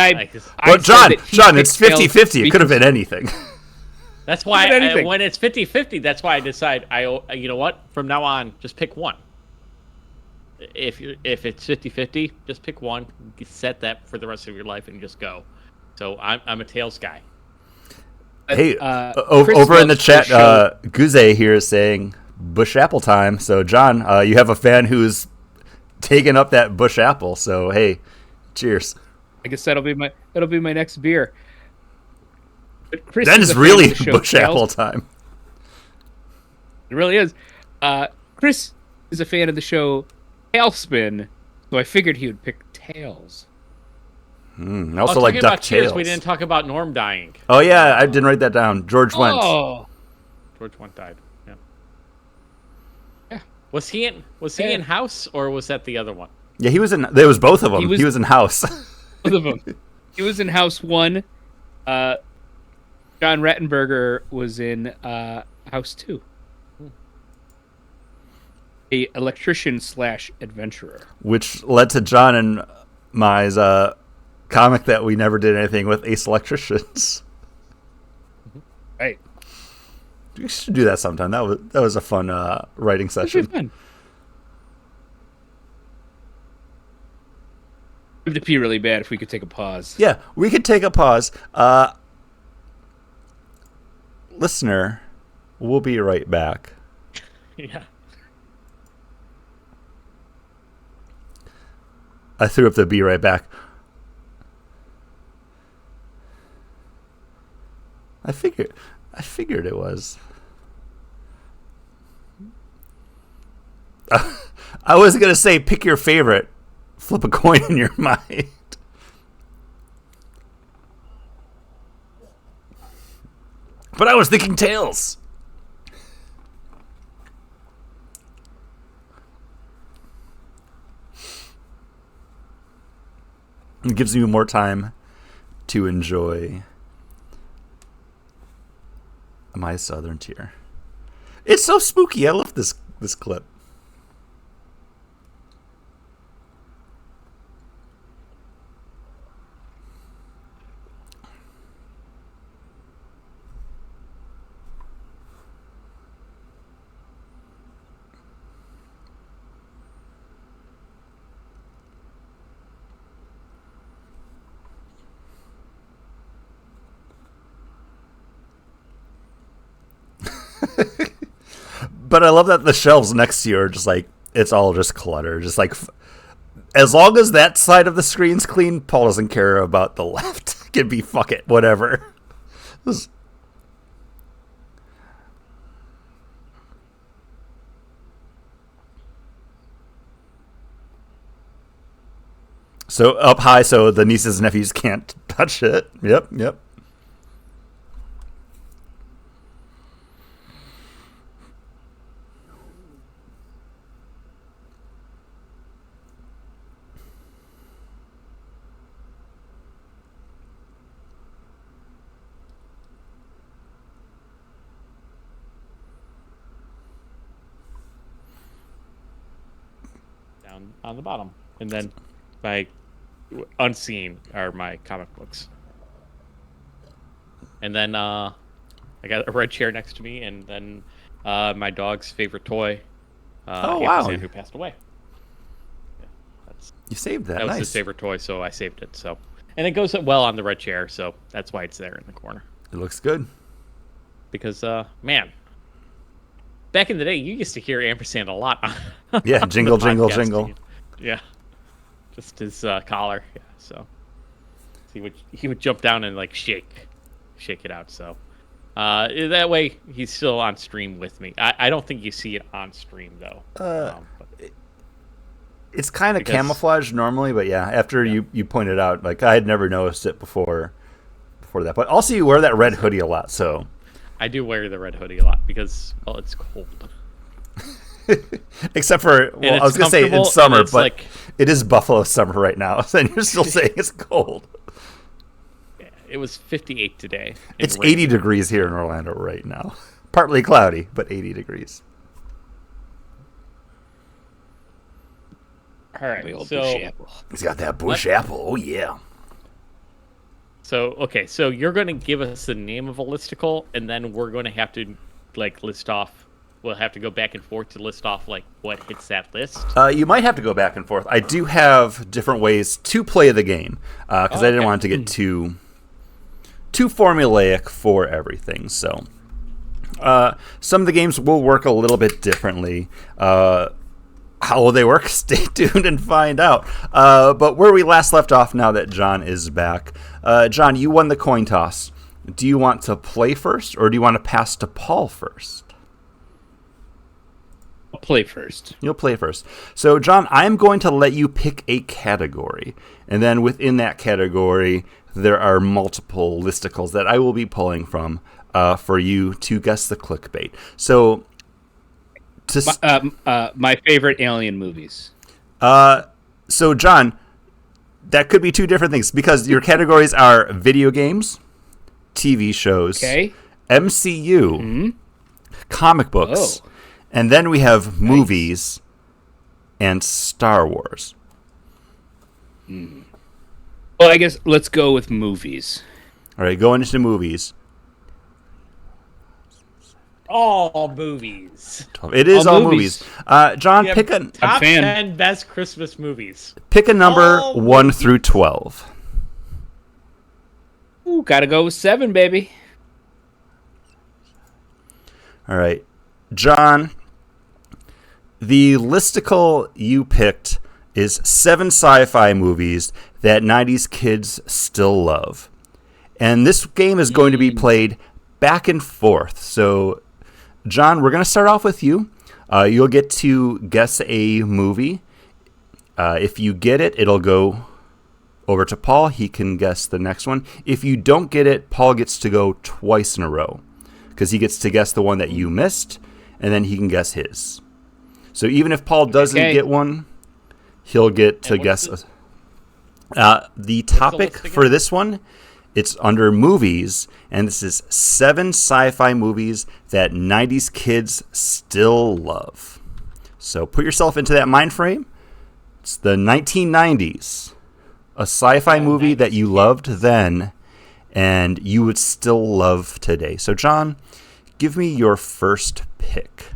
But John, it's 50-50. It could have been anything. That's why when it's 50-50, that's why I decide you know what? From now on, just pick one. If it's 50-50, just pick one. Set that for the rest of your life and just go. So I'm a tails guy. Hey, over in the chat, Guze here is saying Bush Apple time. So John, you have a fan who's taking up that Bush Apple. So hey, cheers. I guess that'll be my next beer. But Chris That is really Bush Apple time. It really is. Chris is a fan of the show Tailspin, so I figured he would pick tails. I also like talking about Cheers, DuckTales. we didn't talk about Norm dying. Oh yeah, I didn't write that down. George Wendt. Oh, George Wendt died. Yeah. Yeah. Was he in House or was that the other one? Yeah, he was in. There was both of them. He was in House. both of them. He was in House 1. John Rattenberger was in House 2. A electrician / adventurer. Which led to John and my comic that we never did anything with, Ace Electricians. Right. We should do that sometime. That was a fun writing session. Fun. I have to pee really bad. If we could take a pause. Yeah, we could take a pause. Listener, we'll be right back. Yeah. I threw up the "be right back." I figured it was. I was gonna say pick your favorite, flip a coin in your mind. But I was thinking Tails. It gives me more time to enjoy my Southern Tier. It's so spooky. I love this clip. But I love that the shelves next to you are just like, it's all just clutter. Just like, as long as that side of the screen's clean, Paul doesn't care about the left. Can be, fuck it, whatever. So up high so the nieces and nephews can't touch it. Yep. Down on the bottom. And then my unseen are my comic books. And then I got a red chair next to me, and then my dog's favorite toy. Wow. Who passed away. Yeah, You saved that. that was Nice. his favorite toy, so I saved it. So, and it goes well on the red chair, so that's why it's there in the corner. It looks good. Because man, back in the day, you used to hear Ampersand a lot. Yeah, on jingle, the jingle, podcast jingle. feed. Yeah, just his collar. Yeah, so he would jump down and like shake it out. So that way he's still on stream with me. I don't think you see it on stream though. It's kind of camouflaged normally, but yeah, after you pointed out, like I had never noticed it before that. But also you wear that red hoodie a lot, so I do wear the red hoodie a lot because, well, it's cold. Except for, well, I was going to say in summer, but like, it is Buffalo summer right now, and you're still saying it's cold. Yeah, it was 58 today. It's 80 degrees here in Orlando right now. Partly cloudy, but 80 degrees. All right, so he's got that bush apple. Oh yeah. So okay, so you're going to give us the name of a listicle, and then we're going to have to like list off. We'll have to go back and forth to list off like what hits that list. You might have to go back and forth. I do have different ways to play the game because I didn't want it to get too formulaic for everything. So some of the games will work a little bit differently. How will they work? Stay tuned and find out. But where we last left off, now that John is back, John, you won the coin toss. Do you want to play first, or do you want to pass to Paul first? play first. You'll play first. So, John, I'm going to let you pick a category. And then within that category, there are multiple listicles that I will be pulling from for you to guess the clickbait. So, my favorite alien movies. So, John, that could be two different things because your categories are video games, TV shows, MCU, comic books, and then we have movies and Star Wars. Well, I guess let's go with movies. All right, going into movies. All movies. It is all movies. John, pick a top 10 best Christmas movies. Pick a number 1 through 12. Ooh, gotta go with 7, baby. All right, John. The listicle you picked is 7 sci-fi movies that 90s kids still love, and this game is going to be played back and forth. So, John, we're going to start off with you. You'll get to guess a movie. If you get it, it'll go over to Paul. He can guess the next one. If you don't get it, Paul gets to go twice in a row because he gets to guess the one that you missed, and then he can guess his. So even if Paul doesn't get one, he'll get to guess. The topic for this one, it's under movies, and this is 7 sci-fi movies that 90s kids still love. So put yourself into that mind frame. It's the 1990s, a sci-fi movie that you loved then and you would still love today. So, John, give me your first pick.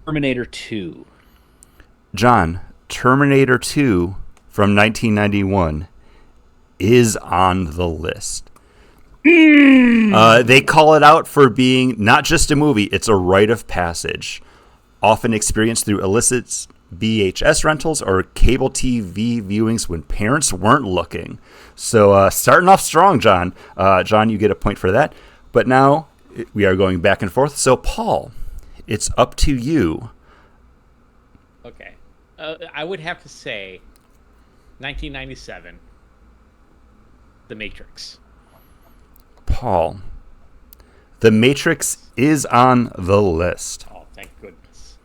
Terminator 2. John, Terminator 2 from 1991 is on the list. They call it out for being not just a movie, it's a rite of passage, often experienced through illicit VHS rentals or cable TV viewings when parents weren't looking. So starting off strong, John. John, you get a point for that. But now we are going back and forth. So, Paul, it's up to you. Okay. I would have to say 1997, The Matrix. Paul, The Matrix is on the list. Oh, thank goodness.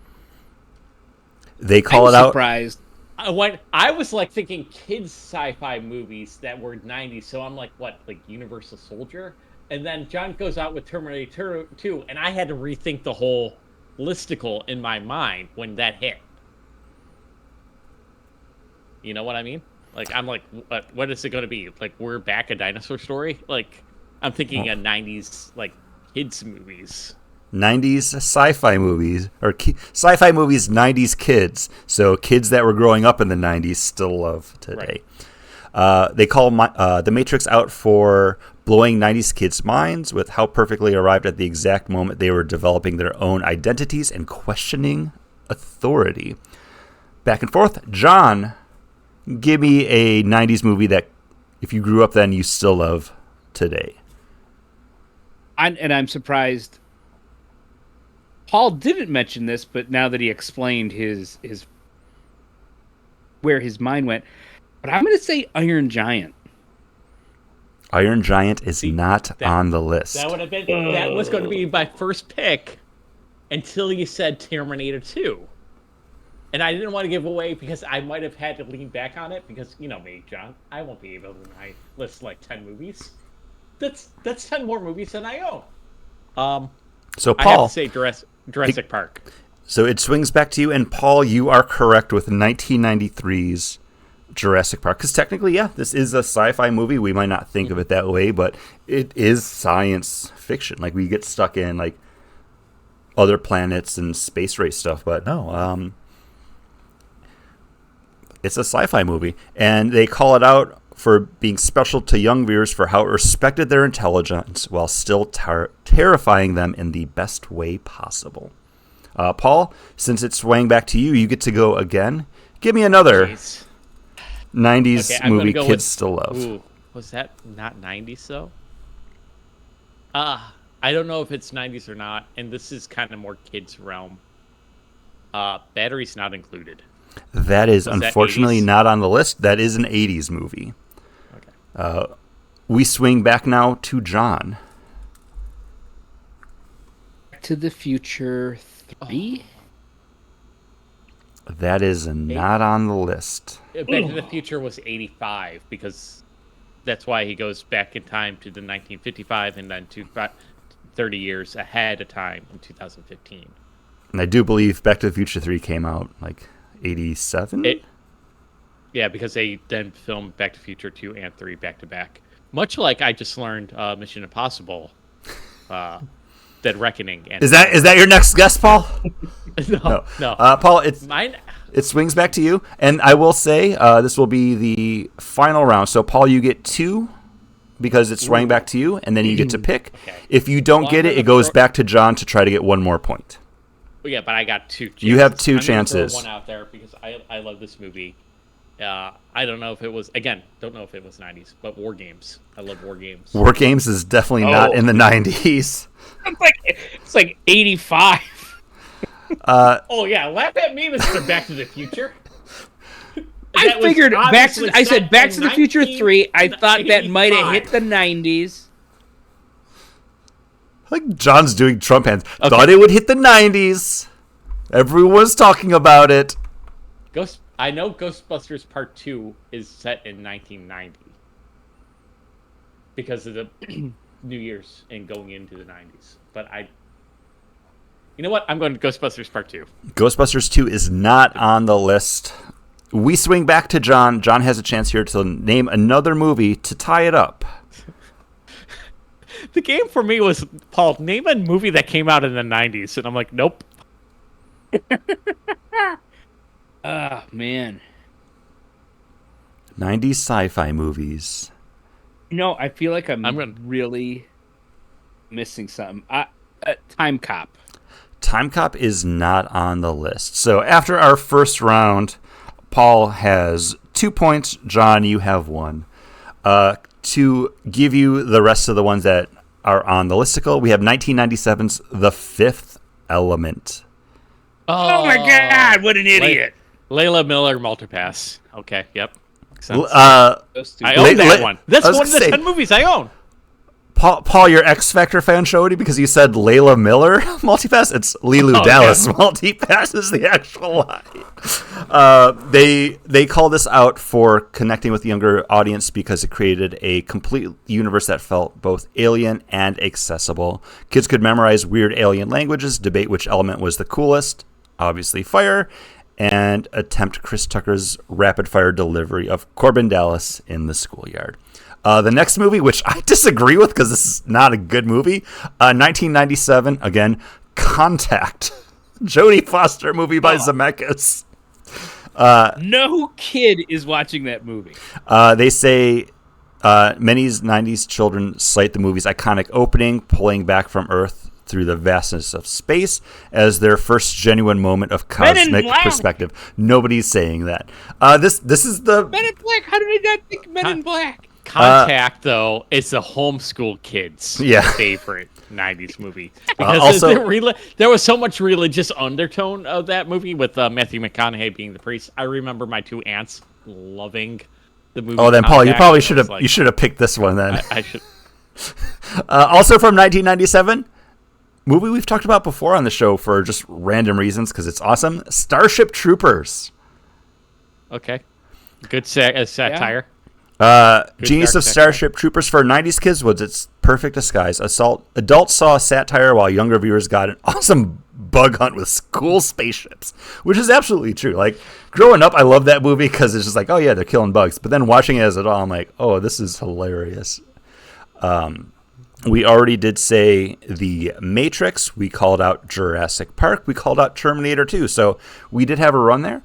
They call it out. Surprised. I was like thinking kids sci-fi movies that were 90s, so I'm like, what, like Universal Soldier? And then John goes out with Terminator 2, and I had to rethink the whole listicle in my mind when that hit. You know what I mean? Like, I'm like, what is it going to be? Like, we're back a dinosaur story? Like, I'm thinking of 90s, like, kids movies. 90s sci-fi movies, or sci-fi movies 90s kids. So kids that were growing up in the 90s still love today. Right. They call The Matrix out for blowing 90s kids' minds with how perfectly arrived at the exact moment they were developing their own identities and questioning authority. Back and forth. John, give me a 90s movie that if you grew up then you still love today. I'm surprised Paul didn't mention this, but now that he explained his where his mind went, but I'm going to say Iron Giant. Iron Giant is not on the list. That would have been. That was going to be my first pick until you said Terminator 2, and I didn't want to give away because I might have had to lean back on it because you know me, John. I won't be able to list like 10 movies. That's 10 more movies than I own. So Paul, I have to say Jurassic Park. So it swings back to you, and Paul, you are correct with 1993's Jurassic Park. Because technically, yeah, this is a sci-fi movie. We might not think of it that way, but it is science fiction. Like, we get stuck in, like, other planets and space race stuff. But no, it's a sci-fi movie. And they call it out for being special to young viewers for how it respected their intelligence while still terrifying them in the best way possible. Paul, since it's swaying back to you, you get to go again. Give me another 90s movie kids still love. Ooh, was that not 90s though? I I don't know if it's 90s or not, and this is kind of more kids' realm. Batteries Not Included. That is Was that unfortunately 80s? not on the list. That is an 80s movie. Okay. We swing back now to John. Back to the Future 3? That is not on the list. Back to the Future was 85 because that's why he goes back in time to the 1955 and then to 30 years ahead of time in 2015. And I do believe Back to the Future 3 came out like 87? Yeah, because they then filmed Back to the Future 2 and 3 back to back. Much like I just learned Mission Impossible, Dead Reckoning. And Is that your next guess, Paul? No. Paul, Mine. it swings back to you. And I will say this will be the final round. So, Paul, you get 2 because it's swinging back to you, and then you get to pick. Okay. If you don't Well, get I'm it, gonna it goes throw- back to John to try to get one more point. Yeah, but I got 2 chances. You have 2 I'm gonna chances. Throw one out there because I love this movie. I don't know if it was, again, don't know if it was 90s, but War Games. I love War Games. War Games is definitely not in the 90s. It's like 85. Oh, yeah, laugh at me, Mr. Back to the Future. I That was figured obviously I said set Back in to the Future 3. I thought that might have 1985. hit the 90s. Like John's doing Trump hands. Thought it would hit the 90s. Everyone's talking about it. I know Ghostbusters Part 2 is set in 1990 because of the New Year's and going into the 90s. But you know what? I'm going to Ghostbusters Part 2. Ghostbusters 2 is not on the list. We swing back to John. John has a chance here to name another movie to tie it up. The game for me was, Paul, name a movie that came out in the 90s. And I'm like, nope. Oh, man. 90s sci-fi movies. I feel like I'm gonna- really missing something. Time Cop. Time Cop is not on the list. So after our first round, Paul has 2 points. John, you have 1. To give you the rest of the ones that are on the listicle, we have 1997's The Fifth Element. Oh my God! What an idiot! Layla Miller Multipass. Okay, yep. Makes sense. Those two. I own La- that La- one. That's I was one of the gonna say- 10 movies I own. Paul, your X Factor fan showed you because you said Layla Miller Multipass. It's Lilu Dallas Multipass is the actual line. They call this out for connecting with the younger audience because it created a complete universe that felt both alien and accessible. Kids could memorize weird alien languages, debate which element was the coolest, obviously fire, and attempt Chris Tucker's rapid-fire delivery of Corbin Dallas in the schoolyard. The next movie, which I disagree with because this is not a good movie, 1997, again, Contact. Jodie Foster movie by Zemeckis. No kid is watching that movie. They say many 90s children cite the movie's iconic opening, pulling back from Earth through the vastness of space, as their first genuine moment of Men in cosmic Black. perspective. Nobody's saying that. This is the... Men in Black. How did I not think Men in Black? Contact, though, is the homeschool kids' favorite 90s movie. Because also- there was so much religious undertone of that movie with Matthew McConaughey being the priest. I remember my 2 aunts loving the movie. Oh, then Paul, you Contact, probably and I was you should have picked this one then. I should. Also from 1997, movie we've talked about before on the show for just random reasons because it's awesome. Starship Troopers. Okay. Good satire. Genius dark of Starship Troopers for 90s kids was its perfect disguise. Adults saw satire while younger viewers got an awesome bug hunt with cool spaceships, which is absolutely true. Like, growing up, I love that movie because it's just like, oh yeah, they're killing bugs. But then watching it as an adult, I'm like, oh, this is hilarious. We already did say The Matrix. We called out Jurassic Park. We called out Terminator 2. So we did have a run there.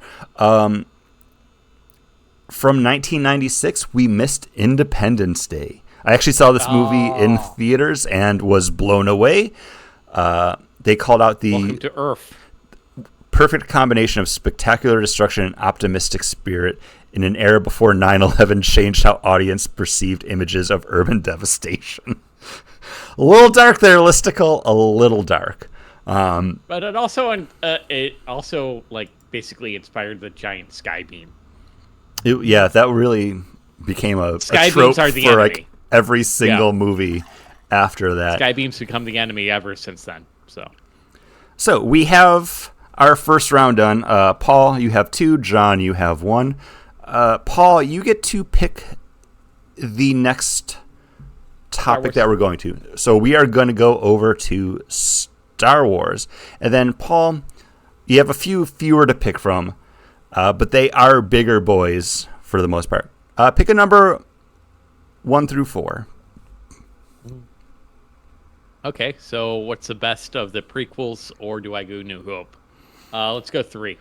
From 1996, we missed Independence Day. I actually saw this movie in theaters and was blown away. They called out Welcome the to Earth. perfect combination of spectacular destruction and optimistic spirit in an era before 9/11 changed how audience perceived images of urban devastation. A little dark there, Listicle. A little dark. But it also like basically inspired the giant sky beam. Yeah, that really became a Sky trope beams are the for enemy. like every single movie after that. Sky beams become the enemy ever since then. So we have our first round done. Paul, you have 2. John, you have 1. Paul, you get to pick the next topic that we're going to. So we are going to go over to Star Wars. And then, Paul, you have a few fewer to pick from, but they are bigger boys for the most part. Pick a number 1 through 4. Okay, so what's the best of the prequels, or do I go New Hope? Let's go 3.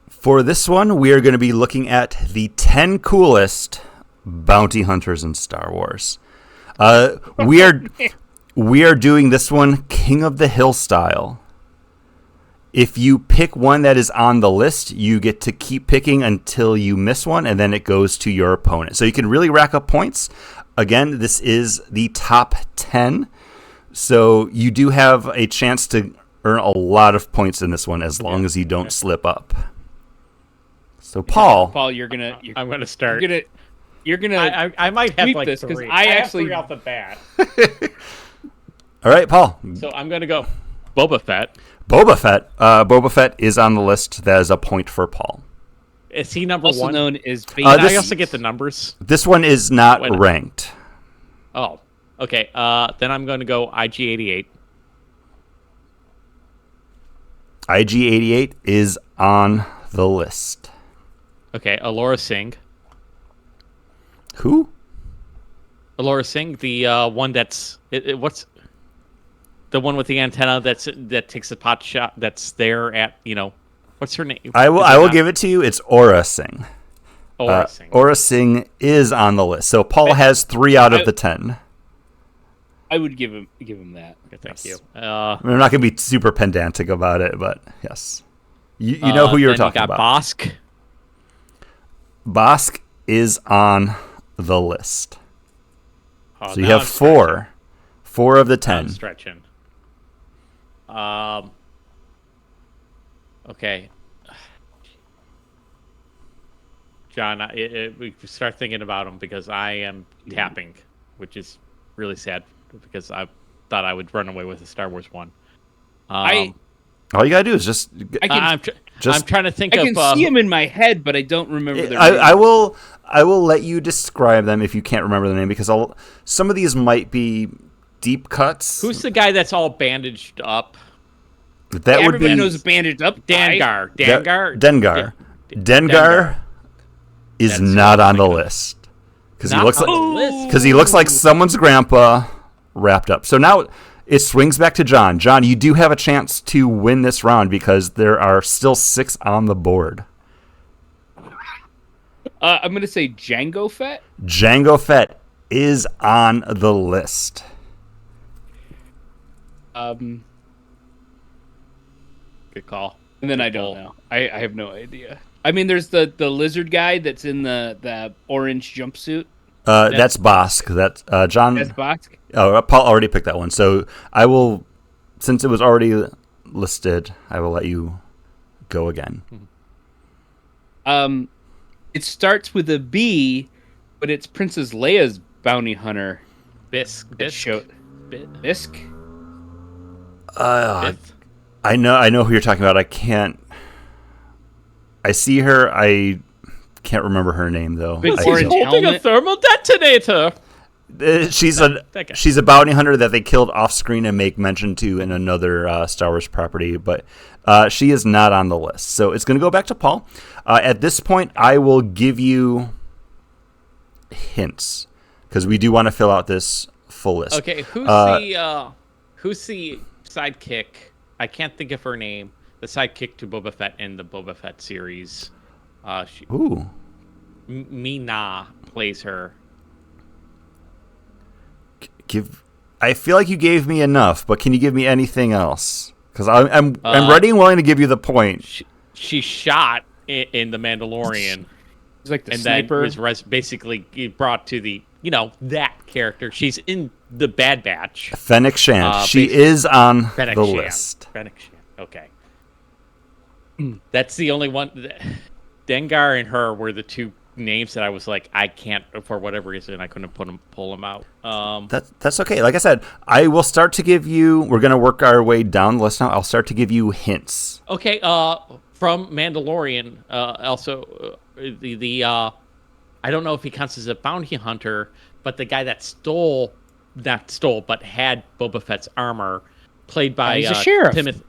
For this one, we are going to be looking at the 10 coolest bounty hunters in Star Wars. We are doing this one King of the Hill style. If you pick one that is on the list, you get to keep picking until you miss one, and then it goes to your opponent. So you can really rack up points. Again, this is the top 10, so you do have a chance to earn a lot of points in this one as long as you don't slip up. So, Paul, I'm gonna start. You're gonna. I might have like this because 3. I have actually 3 off the bat. All right, Paul. So I'm gonna go Boba Fett. Boba Fett. Boba Fett is on the list. That is a point for Paul. Is he number Also 1? known as Can I also get the numbers? This one is not ranked. Oh, okay. Then I'm going to go IG-88. IG-88 is on the list. Okay, Alora Singh. Who? Alora Singh, the one that's what's the one with the antenna that takes the pot shot that's there at what's her name? I will give it to you. It's Aura Singh. Aura Singh. Aura Singh is on the list. So Paul has 3 out of the 10. I would give him that. Okay, thank Yes. you. I'm not going to be super pedantic about it, but yes. You know who you're talking about. Bosk. Bosk is on the list. Oh, So you have 4. 4 of the 10. I'm stretching. Okay. John, we start thinking about him because I am tapping, which is really sad because I thought I would run away with a Star Wars one. All you gotta do is just. I'm trying to think I of. can see him in my head, but I don't remember their I will let you describe them if you can't remember the name because some of these might be deep cuts. Who's the guy that's all bandaged up? That would be everybody knows bandaged up. Dengar. Dengar is not on the list because he looks like someone's grandpa wrapped up. So now it swings back to John. John, you do have a chance to win this round because there are still 6 on the board. I'm going to say Jango Fett. Jango Fett is on the list. Good call. And then I don't know. I have no idea. I mean, there's the lizard guy that's in the orange jumpsuit. That's Bosk. That's John. That's Bosk. Oh, Paul already picked that one. So I will, since it was already listed, I will let you go again. It starts with a B, but it's Princess Leia's bounty hunter. Bisk. Bisk? I know who you're talking about. I see her. I can't remember her name though. Big He's orange holding helmet. a thermal detonator. She's a bounty hunter that they killed off screen and make mention to in another Star Wars property, but she is not on the list. So it's going to go back to Paul. At this point, I will give you hints because we do want to fill out this full list. Okay, who's the sidekick? I can't think of her name. The sidekick to Boba Fett in the Boba Fett series. Ooh. Mina plays her. I feel like you gave me enough, but can you give me anything else? Because I'm ready and willing to give you the point. She shot in the Mandalorian. It's like the and sniper. then was basically brought to the that character. She's in the Bad Batch. Fennec Shand. She is on Fennec the Shand. list. Fennec Shand. Okay. That's the only one. Dengar and her were the two names that I was like, I can't, for whatever reason, I couldn't pull them out. That's okay. Like I said, I will start to give you. We're gonna work our way down the list now. I'll start to give you hints. Okay. From Mandalorian, also I don't know if he counts as a bounty hunter, but the guy that but had Boba Fett's armor, played by he's a sheriff.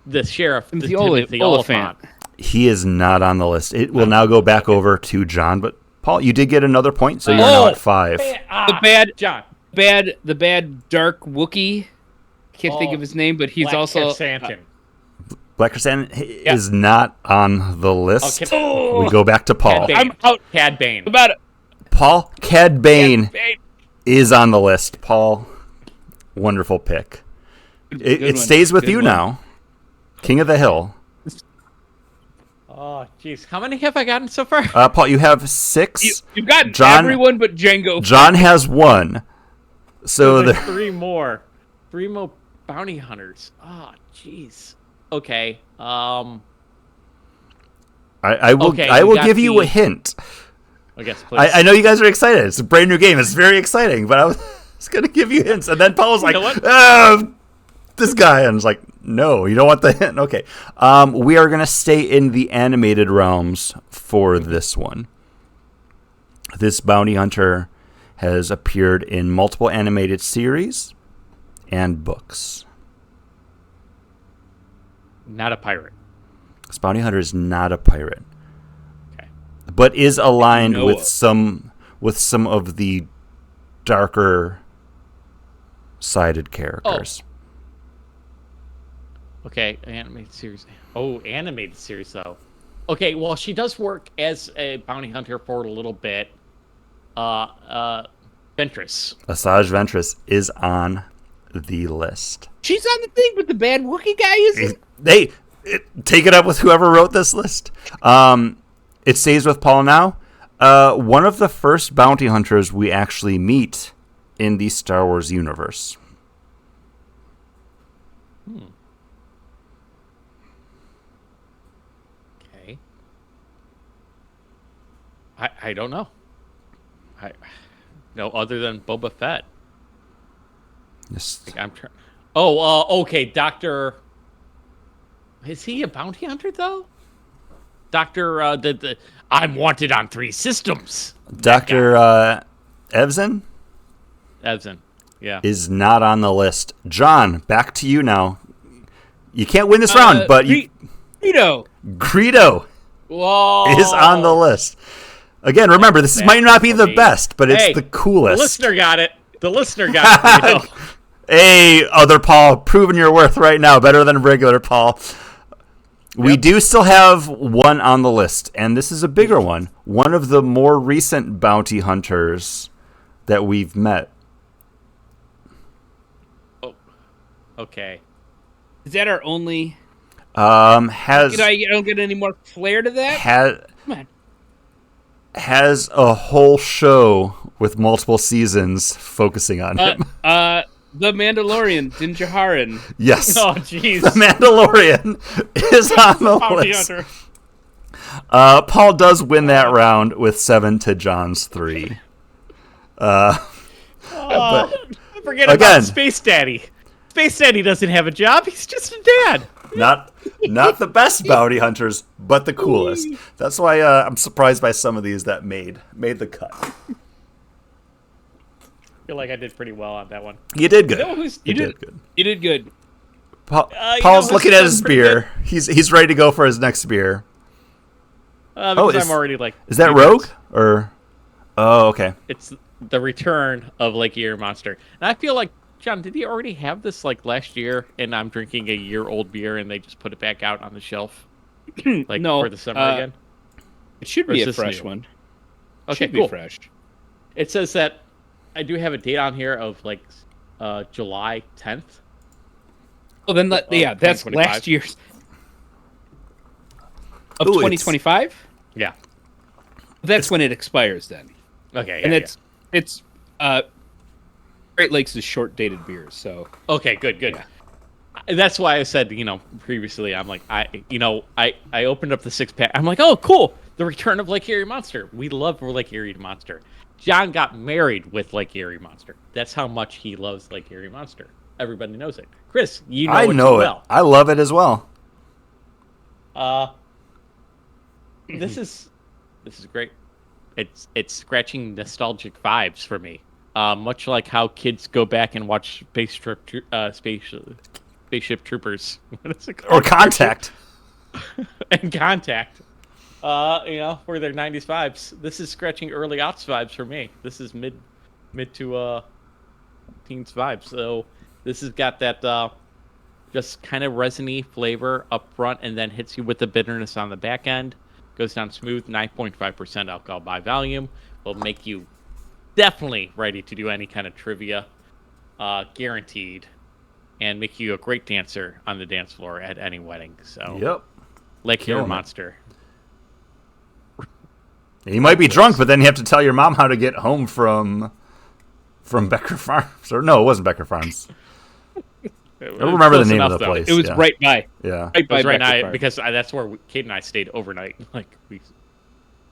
The sheriff, Timothy Timothy Oliphant. He is not on the list. It will now go back over to John. But Paul, you did get another point, so you're now at 5. The bad John. the bad dark Wookiee. Can't think of his name, but he's Black also Krrsantan. Black Krrsantan is not on the list. We go back to Paul. Cad Bane. I'm out. Cad Bane. About it. Paul Cad Bane is on the list. Paul, wonderful pick. It stays with Good you one. now. King of the Hill. Oh, jeez. How many have I gotten so far? Paul, you have 6. You've got John- everyone but Django. John has 1. So There's the 3 more. 3 more bounty hunters. Oh, jeez. Okay. I will Okay, I we will got give you a the- hint. I guess, please. I know you guys are excited. It's a brand new game. It's very exciting, but I was going to give you hints. And then Paul was like, know what? this guy. And I was like, no, you don't want the hint. Okay. We are going to stay in the animated realms for this one. This bounty hunter has appeared in multiple animated series and books. Not a pirate. This bounty hunter is not a pirate, Okay. but is aligned Noah. with some of the darker sided characters. Okay, animated series. Oh, animated series, though. Okay, well, she does work as a bounty hunter for a little bit. Ventress. Asajj Ventress is on the list. She's on the thing, but the bad Wookiee guy isn't. Take it up with whoever wrote this list. It stays with Paul now. One of the first bounty hunters we actually meet in the Star Wars universe. Okay. I don't know. No, other than Boba Fett. Yes. I'm trying. Oh, okay, Doctor. Is he a bounty hunter though? Doctor, I'm wanted on 3 systems. Dr. Evzen Evzen, yeah. is not on the list. John, back to you now. You can't win this round, but Greedo. Greedo Whoa. is on the list. Again, remember, this might not be the best, but it's the coolest. The listener got it. The listener got it. Hey, other Paul, proving your worth right now. Better than regular Paul. We do still have one on the list, and this is a bigger one. One of the more recent bounty hunters that we've met. Oh, okay. Is that our only? Has I don't get any more flair to that. Come on. Has a whole show with multiple seasons focusing on him. The Mandalorian, Din Djarin. Yes. Oh, jeez. The Mandalorian is on the Bounty list. hunter. Paul does win that round with 7 to John's 3. But Forget again- about Space Daddy. Space Daddy doesn't have a job. He's just a dad. not the best bounty hunters, but the coolest. That's why I'm surprised by some of these that made the cut. I feel like I did pretty well on that one. You did good. You did good. You did good. Paul's looking at his beer. He's ready to go for his next beer. Because I'm already like. Is that Rogue or? Oh, okay. It's the return of Lake Erie Monster, and I feel like John, did he already have this like last year? And I'm drinking a year-old beer, and they just put it back out on the shelf, like No, for the summer again. It should Or be is a this fresh new? one. Okay, Should cool. be fresh. It says that I do have a date on here of like July 10th. Oh, then yeah, that's 2025. last year's of Ooh, 2025. Yeah. That's when it expires then, Okay. and yeah, it's Great Lakes is short dated beer, so Okay, good. yeah. That's why I said, previously, I'm like, I opened up the 6-pack. I'm like, oh, cool. The return of Lake Erie Monster. We love Lake Erie Monster. John got married with Lake Erie Monster. That's how much he loves Lake Erie Monster. Everybody knows it. Chris, you know I it too know it. well. I love it as well. This is great. It's scratching nostalgic vibes for me. Much like how kids go back and watch Spaceship Troopers. What is it called? Or Contact. And Contact. For their 90s vibes. This is scratching early aughts vibes for me. This is mid to teens vibes. So this has got that just kind of resiny flavor up front and then hits you with the bitterness on the back end. Goes down smooth, 9.5% alcohol by volume. Will make you definitely ready to do any kind of trivia, guaranteed, and make you a great dancer on the dance floor at any wedding. So, Yep. Lake Erie Killing it. Monster. You might be drunk, but then you have to tell your mom how to get home from Becker Farms. Or no, it wasn't Becker Farms. I don't remember the name of the place. It was yeah. right by. Yeah. Right by It was right Becker now Farm. because that's where Kate and I stayed overnight.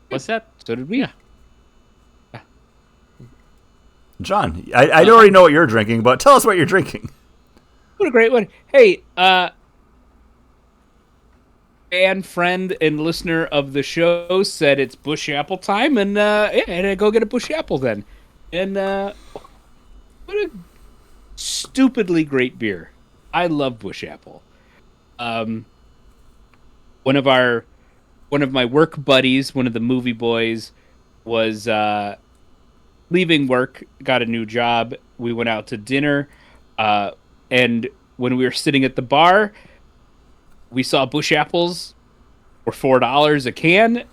What's that? So did we. John, I already know what you're drinking, but tell us what you're drinking. What a great one. Hey, fan, friend, and listener of the show said it's Bush Apple time, and I go get a Bush Apple then. And what a stupidly great beer. I love Bush Apple. One of my work buddies, one of the movie boys, was leaving work, got a new job. We went out to dinner, and when we were sitting at the bar, we saw Bush Apples for $4 a can,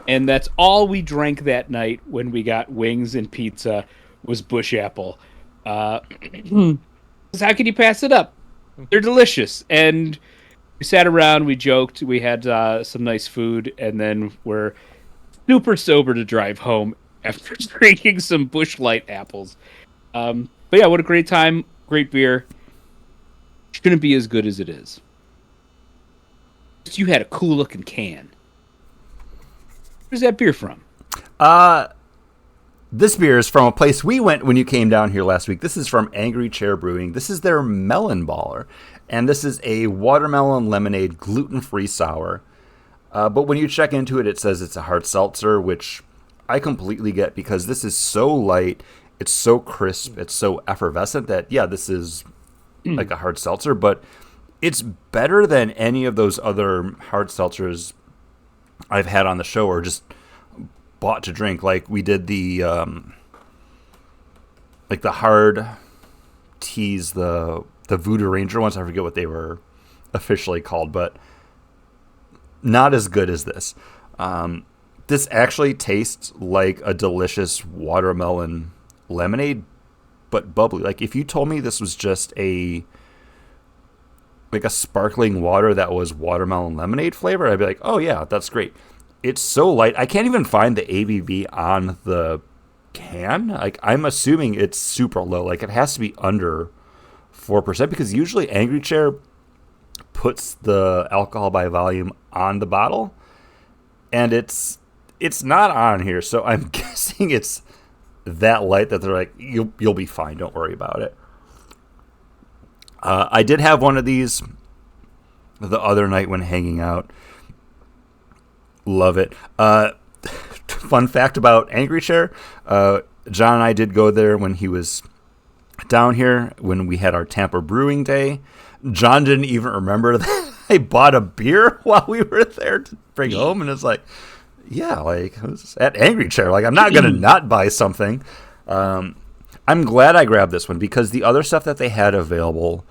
and that's all we drank that night when we got wings and pizza was Bush Apple. 'Cause how can you pass it up? They're delicious, and we sat around, we joked, we had some nice food, and then we're super sober to drive home after drinking some Bush Light apples. But yeah, what a great time, great beer. Shouldn't be as good as it is. You had a cool looking can. Where's that beer from? This beer is from a place we went when you came down here last week. This is from Angry Chair Brewing. This is their Melon Baller. And this is a watermelon lemonade gluten-free sour. But when you check into it, it says it's a hard seltzer, which I completely get because this is so light. It's so crisp. It's so effervescent that, yeah, this is like a hard seltzer. But it's better than any of those other hard seltzers I've had on the show or just bought to drink. Like we did the hard teas, the Voodoo Ranger ones. I forget what they were officially called, but not as good as this. This actually tastes like a delicious watermelon lemonade, but bubbly. Like if you told me this was just a sparkling water that was watermelon lemonade flavor, I'd be like, oh yeah, that's great. It's so light. I can't even find the ABV on the can. Like I'm assuming it's super low. Like it has to be under 4% because usually Angry Chair puts the alcohol by volume on the bottle, and it's not on here. So I'm guessing it's that light that they're like, you'll be fine. Don't worry about it. I did have one of these the other night when hanging out. Love it. Fun fact about Angry Chair. John and I did go there when he was down here when we had our Tampa Brewing Day. John didn't even remember that I bought a beer while we were there to bring home. And it's like, yeah, like I was at Angry Chair. Like I'm not going to not buy something. I'm glad I grabbed this one because the other stuff that they had available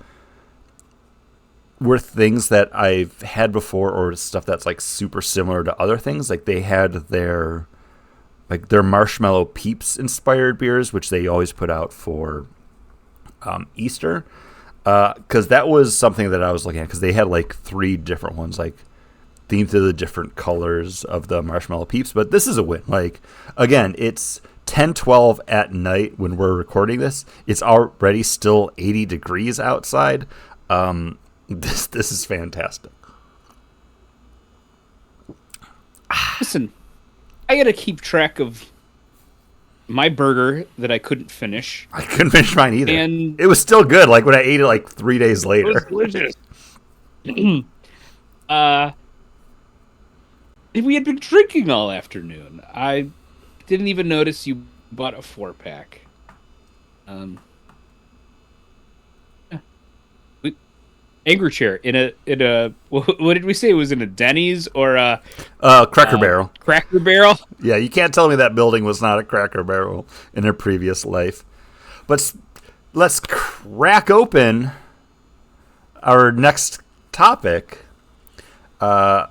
were things that I've had before or stuff that's like super similar to other things. Like they had their Marshmallow Peeps inspired beers, which they always put out for Easter. Because that was something that I was looking at because they had like 3 different ones, like themed to the different colors of the Marshmallow Peeps. But this is a win. Like, again, it's 10:12 at night when we're recording this. It's already still 80 degrees outside. This is fantastic. Listen, I got to keep track of my burger that I couldn't finish. I couldn't finish mine either. And it was still good, like when I ate it like 3 days later. It was delicious. We had been drinking all afternoon. I didn't even notice you bought a 4-pack. Angry Chair in a what did we say? It was in a Denny's or a Cracker Barrel. Cracker Barrel. Yeah, you can't tell me that building was not a Cracker Barrel in a previous life. But let's crack open our next topic. John,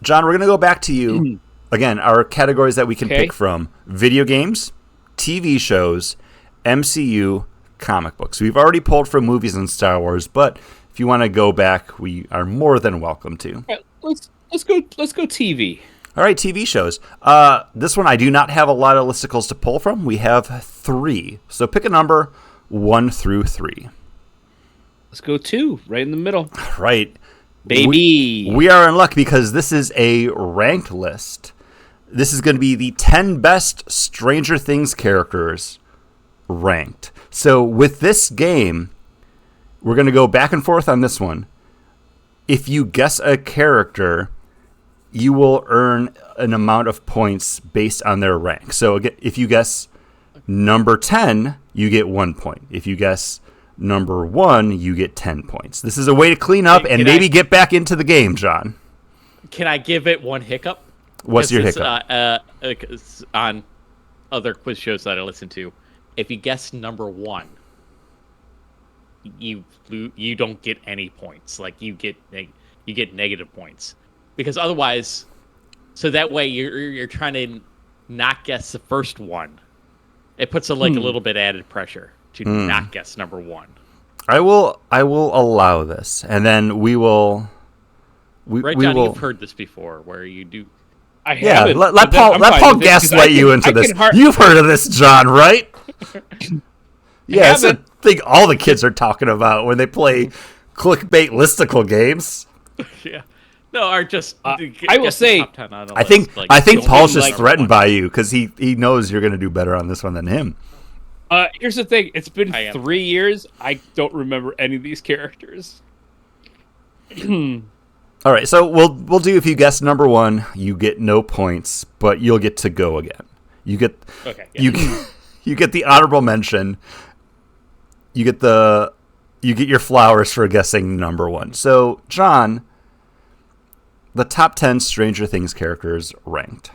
we're going to go back to you. Again, our categories that we can pick from: video games, TV shows, MCU, comic books. We've already pulled from movies and Star Wars, but if you want to go back, we are more than welcome to. Right, let's go TV. All right, TV shows. This one I do not have a lot of listicles to pull from. We have 3. So pick a number 1 through 3. Let's go 2, right in the middle. Right. Baby. We are in luck because this is a ranked list. This is going to be the 10 best Stranger Things characters ranked. So with this game, we're going to go back and forth on this one. If you guess a character, you will earn an amount of points based on their rank. So if you guess number 10, you get 1 point. If you guess number 1, you get 10 points. This is a way to clean up and maybe get back into the game, John. Can I give it one hiccup? What's your hiccup? On other quiz shows that I listen to, if you guess number 1, you don't get any points. Like you get negative points, because otherwise, so that way you're trying to not guess the first one. It puts a little bit added pressure to not guess number 1. I will allow this, and then we will. Right, Johnny, you've heard this before, where you do. Yeah, let Paul gaslight you into this. You've heard of this, John, right? Yeah, it's a thing all the kids are talking about when they play clickbait listicle games. Yeah, no, or just. I will say, I think Paul's just threatened by you because he knows you're going to do better on this one than him. Here's the thing: it's been 3 years. I don't remember any of these characters. All right, so we'll do if you guess number 1, you get no points, but you'll get to go again. You get you get the honorable mention. You get your flowers for guessing number 1. So, John, the top 10 Stranger Things characters ranked.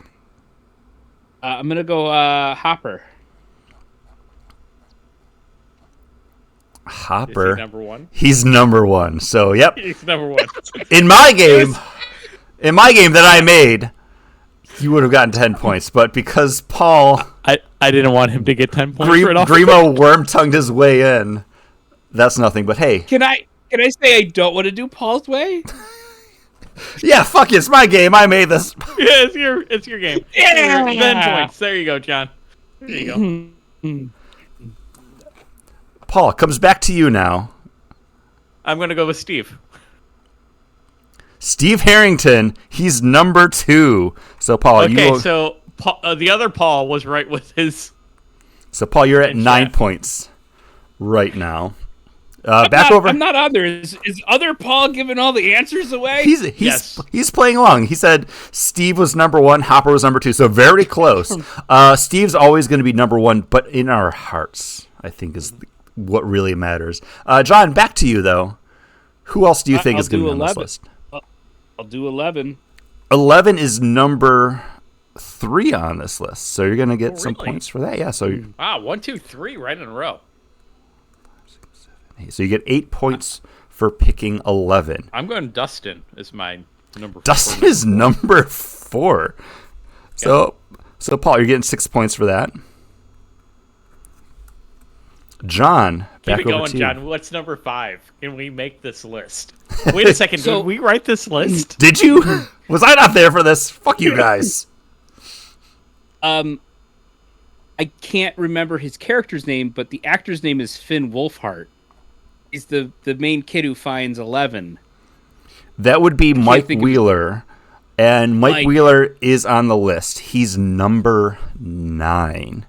I'm gonna go Hopper. Hopper. Is he number 1? He's number 1. So, yep. He's number 1. In my game that I made, you would have gotten 10 points, but because Paul I didn't want him to get 10 points. Grimo worm-tongued his way in. That's nothing, but hey. Can I say I don't want to do Paul's way? Yeah, fuck it, it's my game. I made this. Yeah, it's your game. Yeah. 10 points. There you go, John. There you go. Paul, comes back to you now. I'm going to go with Steve. Steve Harrington, he's number 2. So, Paul, so Paul, the other Paul was right with his... So, Paul, you're at 9 points right now. I'm not on there. Is other Paul giving all the answers away? He's playing along. He said Steve was number 1, Hopper was number 2, so very close. Steve's always going to be number 1, but in our hearts, I think, is what really matters. John, back to you, though. Who else do you think is going to be on this list? I'll do 11. 11 is number 3 on this list, so you're going to get some points for that. Yeah. So wow, 1, 2, 3, right in a row. So you get 8 points for picking 11. I'm going Dustin as my number 4. Dustin is number 4. So Paul, you're getting 6 points for that. John, keep it going, John. What's number 5? Can we make this list? Wait a second. Did we write this list? Did you? Was I not there for this? Fuck you guys. I can't remember his character's name, but the actor's name is Finn Wolfhard. He's the main kid who finds 11. That would be Mike Wheeler. And Mike Wheeler is on the list. He's number 9.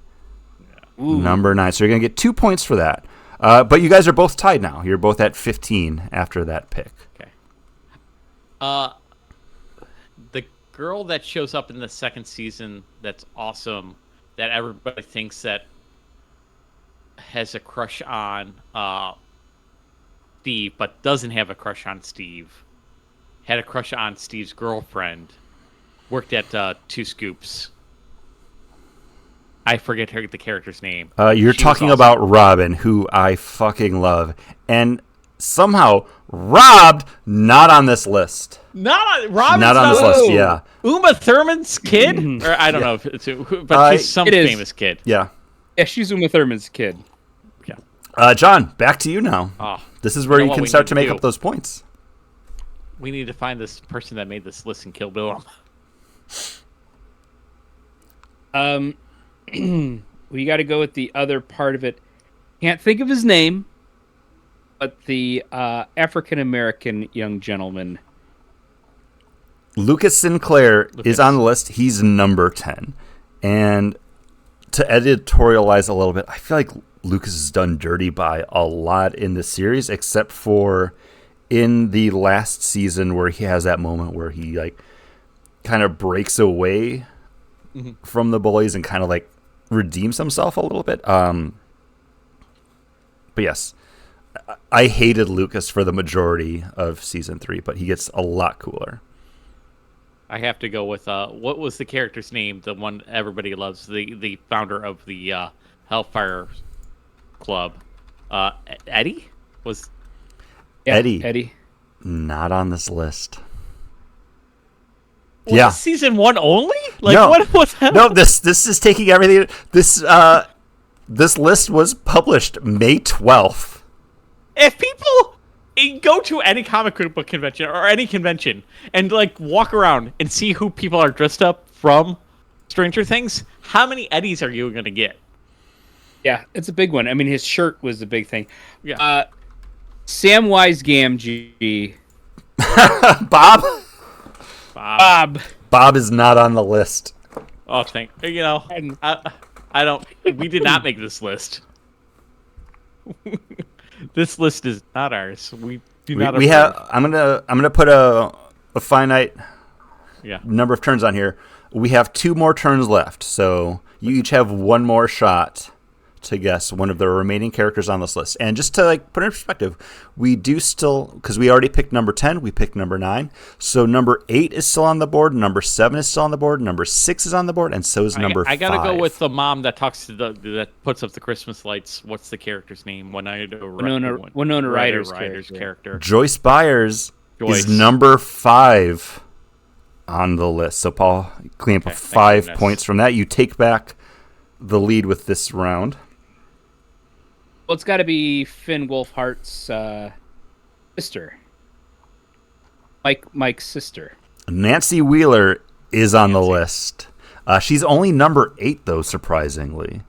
Ooh. Number 9. So you're going to get 2 points for that. But you guys are both tied now. You're both at 15 after that pick. Okay. The girl that shows up in the second season that's awesome, that everybody thinks that has a crush on Steve, but doesn't have a crush on Steve. Had a crush on Steve's girlfriend. Worked at Two Scoops. I forget the character's name. You're talking about Robin, who I fucking love. And somehow, robbed, not on this list. Robin's not on this list, yeah. Uma Thurman's kid? Or I don't know if it's but she's some famous kid. Yeah. Yeah, she's Uma Thurman's kid. Yeah. John, back to you now. Oh, this is where you can start to make up those points. We need to find this person that made this list and kill Bill. We got to go with the other part of it. Can't think of his name, but the African American young gentleman. Lucas Sinclair is on the list. He's number 10. And to editorialize a little bit, I feel like Lucas has done dirty by a lot in this series, except for in the last season where he has that moment where he like kind of breaks away from the bullies and kind of like redeems himself a little bit. But yes, I hated Lucas for the majority of season 3, but he gets a lot cooler. I have to go with what was the character's name? The one everybody loves, the founder of the Hellfire Club. Eddie was. Yeah, Eddie. Not on this list. Was season 1 only? Like no. What was that? No, this is taking everything. This list was published May 12th. If people go to any comic book convention or any convention and like walk around and see who people are dressed up from Stranger Things, how many Eddies are you going to get? Yeah, it's a big one. I mean, his shirt was the big thing. Yeah. Samwise Gamgee. Bob is not on the list. Oh, I don't. We did not make this list. This list is not ours. We do not. We have. I'm gonna put a finite number of turns on here. We have 2 more turns left, so you each have 1 more shot to guess one of the remaining characters on this list. And just to like put it in perspective, we do still, because we already picked number 10, we picked number 9. So number 8 is still on the board, number 7 is still on the board, number 6 is on the board, and so is number 5. I gotta go with the mom that talks to that puts up the Christmas lights. What's the character's name? Winona Ryder's character. Joyce Byers is number 5 on the list. So Paul, clean up 5 points from that. You take back the lead with this round. Well, it's got to be Finn Wolfhard's sister. Mike's sister. Nancy Wheeler is on the list. She's only number 8, though, surprisingly.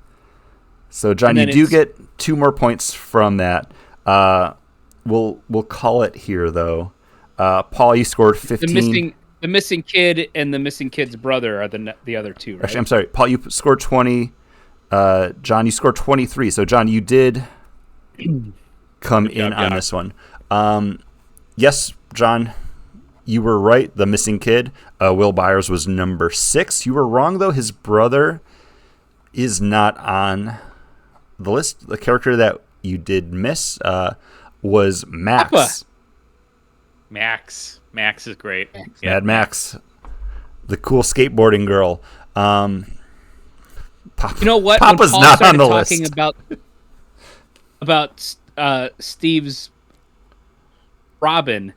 So, John, you do get 2 more points from that. We'll call it here, though. Paul, you scored 15. The missing kid and the missing kid's brother are the other 2, right? Actually, I'm sorry. Paul, you scored 20. John, you scored 23. So, John, you did come in on this one. Yes, John, you were right. The missing kid, Will Byers, was number 6. You were wrong, though. His brother is not on the list. The character that you did miss was Max. Papa. Max is great. Mad Max, the cool skateboarding girl. You know what? Papa's when Paul not on the talking list. About Steve's Robin,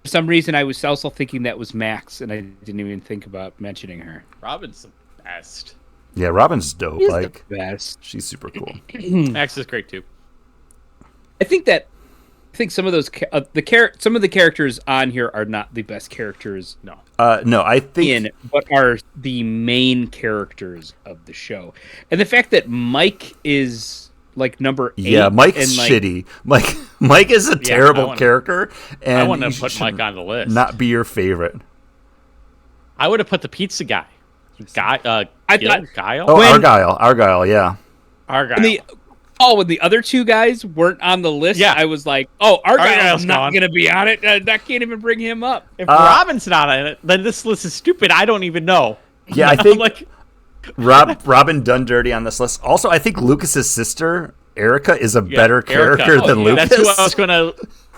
for some reason I was also thinking that was Max, and I didn't even think about mentioning her. Robin's the best. Yeah, Robin's dope. She's like the best. She's super cool. Max is great too. I think that I think some of those some of the characters on here are not the best characters. No. No, I think But are the main characters of the show, and the fact that Mike is like number 8. Yeah, Mike's and, like, shitty. Mike is a terrible character, and I wouldn't have put Mike on the list. Not be your favorite. I would have put the pizza guy. Guile. Oh, Argyle, yeah. When the other two guys weren't on the list, I was like, Argyle's not going to be on it. That can't even bring him up. If Robin's not on it, then this list is stupid. I don't even know. Yeah, I think Robin done dirty on this list. Also, I think Lucas's sister, Erica, is a better character than Lucas. That's who I was going to...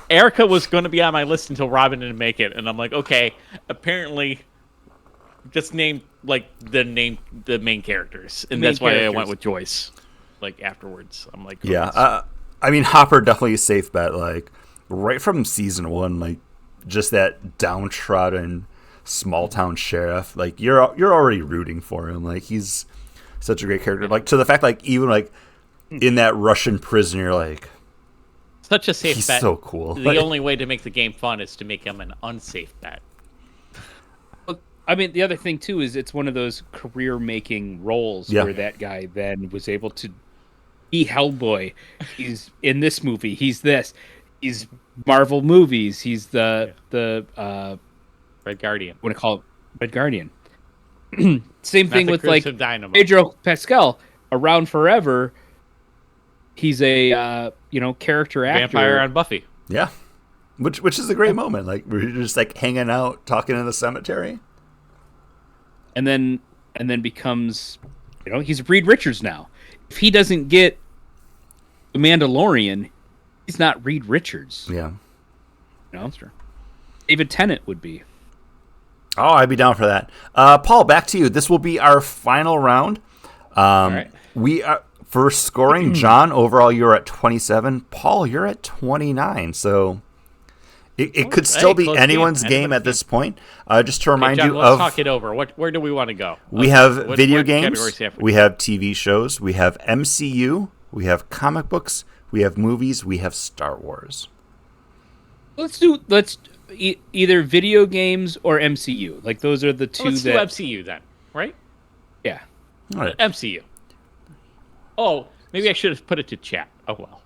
Erica was going to be on my list until Robin didn't make it. And I'm like, okay, apparently... Just name the main characters, and that's why I went with Joyce. Like afterwards, I'm like, I mean, Hopper definitely a safe bet. Like right from season 1, like just that downtrodden small town sheriff. Like you're already rooting for him. Like he's such a great character. Like to the fact, like even like in that Russian prison, you're like, such a safe he's bet. So cool. The only way to make the game fun is to make him an unsafe bet. I mean, the other thing, too, is it's one of those career-making roles where that guy then was able to be Hellboy. He's in this movie. He's this. He's Marvel movies. He's the Red Guardian. What do I call it? Red Guardian. Same thing with, like, Dynamo. Pedro Pascal, around forever. He's a, character actor. Vampire on Buffy. Yeah. Which is a great moment. Like, we're just, like, hanging out, talking in the cemetery. And then becomes, he's Reed Richards now. If he doesn't get The Mandalorian, he's not Reed Richards. Yeah. David Tennant would be. Oh, I'd be down for that. Paul, back to you. This will be our final round. All right. We are for scoring. John, overall, you're at 27. Paul, you're at 29. So it could still be anyone's game at this point. Just to remind John, you let's of... talk it over. Where do we want to go? We have video games, have we have TV shows, we have MCU, we have comic books, we have movies, we have Star Wars. Let's either video games or MCU. Like those are the two. Let's do MCU then, right? Yeah. All right. MCU. Oh, maybe I should have put it to chat. Oh well.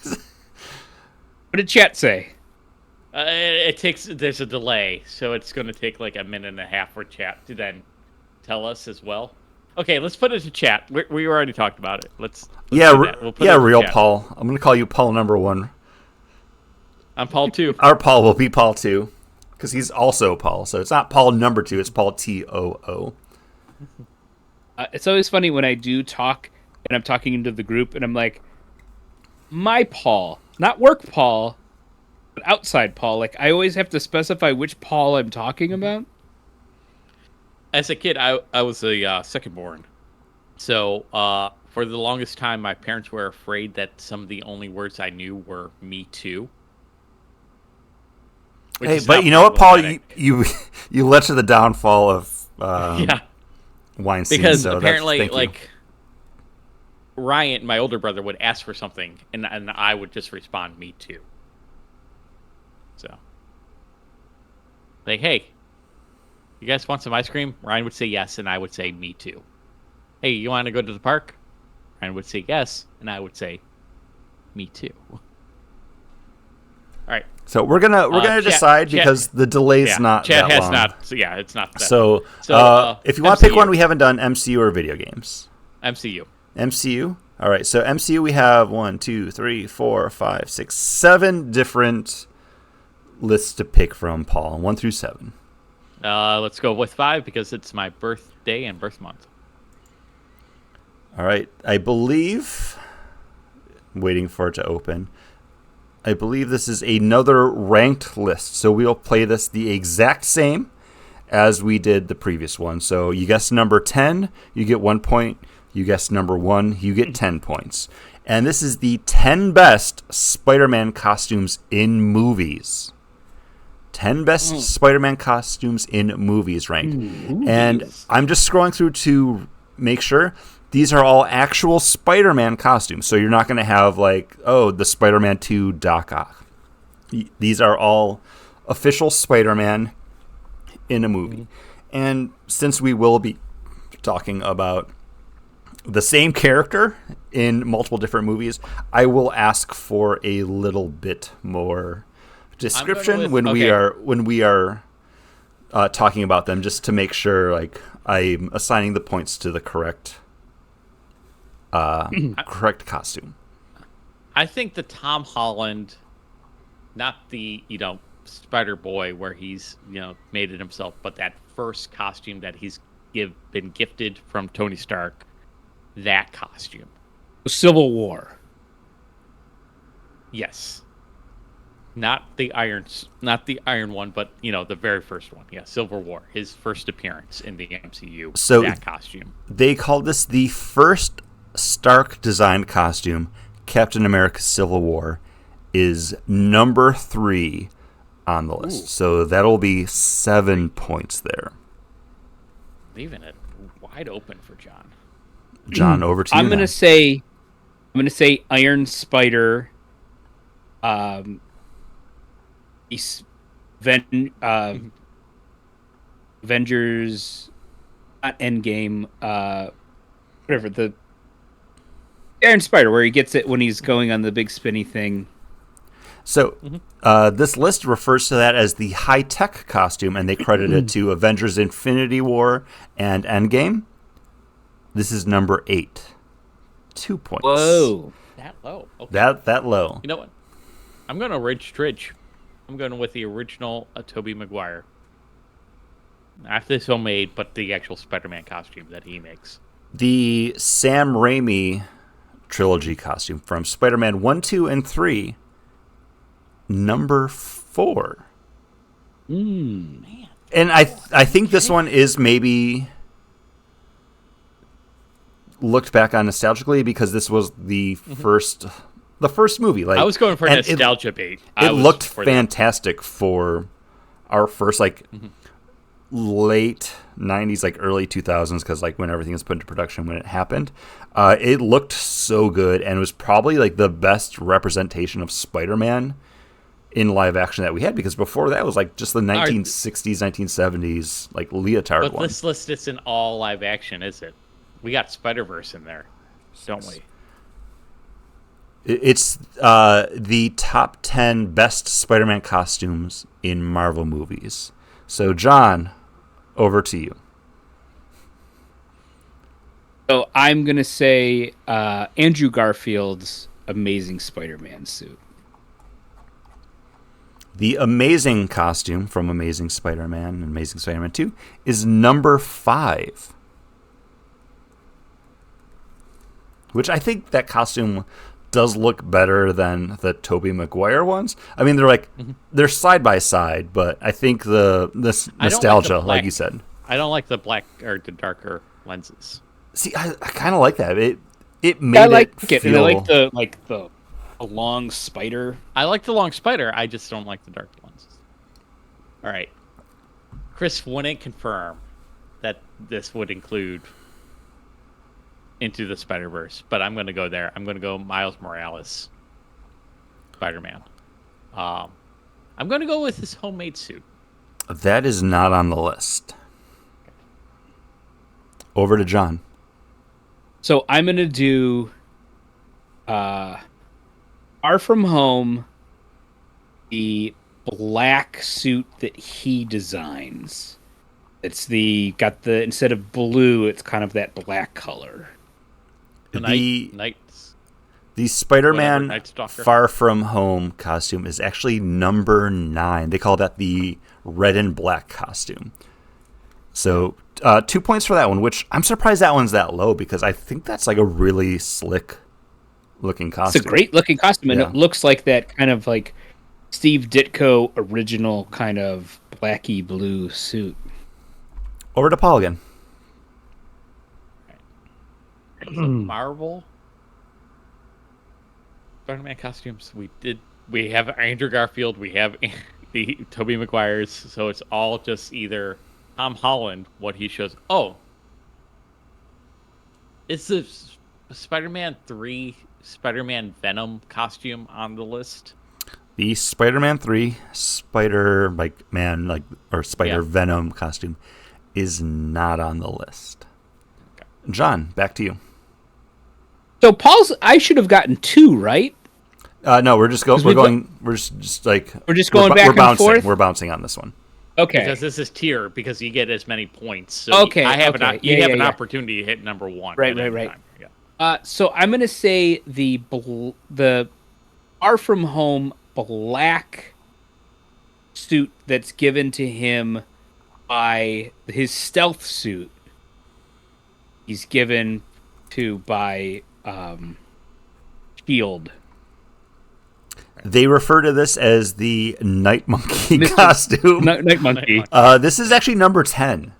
What did chat say? There's a delay, so it's going to take like a minute and a half for chat to then tell us as well. Okay, let's put it to chat. We already talked about it. Let's real Paul. I'm going to call you Paul number 1. I'm Paul 2. Our Paul will be Paul 2, because he's also Paul. So it's not Paul number 2, it's Paul TOO. It's always funny when I do talk, and I'm talking into the group, and I'm like, my Paul, not work Paul, but outside Paul. Like, I always have to specify which Paul I'm talking about. As a kid, I was a second born. So for the longest time, my parents were afraid that some of the only words I knew were me too. Hey, but you know what, Paul? You led to the downfall of Weinstein. Because apparently, like, Ryan, my older brother, would ask for something, and I would just respond, me too. So, like, hey, you guys want some ice cream? Ryan would say yes, and I would say me too. Hey, you want to go to the park? Ryan would say yes, and I would say me too. All right. So we're gonna decide because the delay's not chat that has long. not. So yeah, it's not. That so if you want to pick one, we haven't done MCU or video games. MCU. MCU. All right. So MCU, we have 1, 2, 3, 4, 5, 6, 7 different lists to pick from, Paul. 1 through 7. Let's go with 5 because it's my birthday and birth month. All right. I believe. I'm waiting for it to open. I believe this is another ranked list. So we'll play this the exact same as we did the previous one. So you guess number 10, you get 1 point. You guess number 1, you get 10 points. And this is the 10 best Spider-Man costumes in movies. 10 best Spider-Man costumes in movies ranked. And I'm just scrolling through to make sure. These are all actual Spider-Man costumes. So you're not going to have like, the Spider-Man 2 Doc Ock. These are all official Spider-Man in a movie. And since we will be talking about the same character in multiple different movies, I will ask for a little bit more description when we are talking about them, just to make sure like I'm assigning the points to the correct costume. I think the Tom Holland, not the Spider Boy where he's made it himself, but that first costume that he's been gifted from Tony Stark, that costume. Civil War. Yes. Not the Iron one, but the very first one. Yeah, Civil War, his first appearance in the MCU. So that costume. They called this the first Stark designed costume. Captain America: Civil War is number 3 on the list. Ooh. So that'll be 7 points there. Leaving it wide open for John. John, over to you. I'm gonna say Iron Spider. Avengers, not Endgame. Whatever, the Iron Spider, where he gets it when he's going on the big spinny thing. So this list refers to that as the high-tech costume, and they credit it to Avengers: Infinity War and Endgame. This is number 8. 2 points. Whoa. That low. Okay. That low. You know what? I'm going to Ridge. I'm going with the original Tobey Maguire. Not this homemade, but the actual Spider-Man costume that he makes. The Sam Raimi trilogy costume from Spider-Man 1, 2, and 3. Number 4. Man. And I think this one is maybe looked back on nostalgically because this was the first movie. Like, I was going for nostalgia bait. It looked fantastic for our first late 90s, like early 2000s, because like when everything was put into production when it happened. It looked so good and was probably like the best representation of Spider-Man in live action that we had, because before that was like just the 1960s, 1970s like leotard one. But this list isn't all live action, is it? We got Spider-Verse in there, don't we? It's the top 10 best Spider-Man costumes in Marvel movies. So, John, over to you. So I'm going to say Andrew Garfield's Amazing Spider-Man suit. The Amazing costume from Amazing Spider-Man and Amazing Spider-Man 2 is number 5. Which I think that costume does look better than the Tobey Maguire ones. I mean, they're side by side, but I think this nostalgia, like you said. I don't like the black or the darker lenses. See, I kind of like that. It made it feel... And I like the long spider. I like the long spider. I just don't like the dark lenses. All right. Chris wouldn't confirm that this would include Into the Spider-Verse, but I'm going to go there. I'm going to go Miles Morales, Spider-Man. I'm going to go with his homemade suit. That is not on the list. Over to John. So I'm going to do Far From Home, the black suit that he designs. It's instead of blue, it's kind of that black color. The Spider-Man Far From Home costume is actually number 9. They call that the red and black costume. So 2 points for that one, which I'm surprised that one's that low, because I think that's like a really slick looking costume. It's a great looking costume, and it looks like that kind of like Steve Ditko original kind of blacky blue suit. Over to Paul again. Marvel Spider-Man costumes. We have Andrew Garfield. We have the Tobey Maguires. So it's all just either Tom Holland, what he shows. Oh, is the Spider-Man 3 Spider-Man Venom costume on the list? The Spider-Man 3 Spider-Venom costume is not on the list. Okay. John, back to you. So I should have gotten 2, right? No, we're just going. We're going back and bouncing. Forth. We're bouncing on this one. Okay. Because this is tier, because you get as many points. So Okay. I have an opportunity to hit number 1. Right. Time. Yeah. So I'm gonna say the Far From Home black suit that's given to him by his stealth suit. He's given to by Shield. They refer to this as the Night Monkey costume. Night Monkey. This is actually number 10.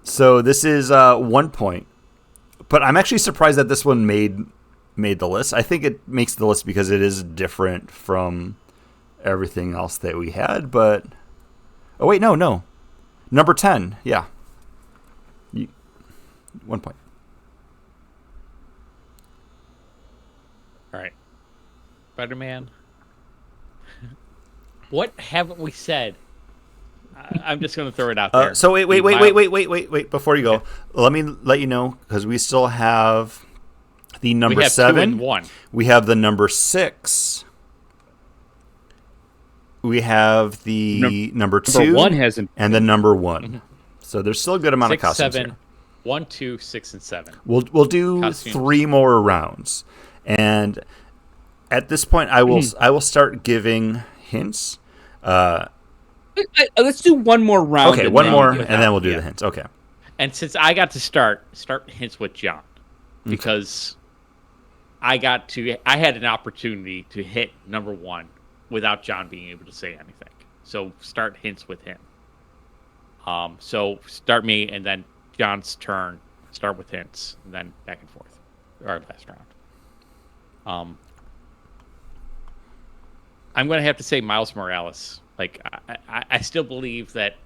So this is 1 point. But I'm actually surprised that this one made the list. I think it makes the list because it is different from everything else that we had. But oh wait, no, number 10. Yeah, 1 point. All right, Spider-Man. What haven't we said? I'm just going to throw it out there. So wait. Before you go, let me let you know, because we still have the number 7. 2 and 1. We have the number 6. We have the number 2. Number 1 hasn't. And the number 1. Mm-hmm. So there's still a good amount 6, of costumes 7, here. 1, 2, 6, and 7. We'll do costumes. 3 more rounds, and at this point, I will start giving hints. Let's do one more round. Okay, one more, and then we'll do the hints. Okay. And since I got to start hints with John, because I had an opportunity to hit number 1 without John being able to say anything. So start hints with him. So start me, and then John's turn. Start with hints, and then back and forth. Our last round. I'm going to have to say Miles Morales. Like, I still believe that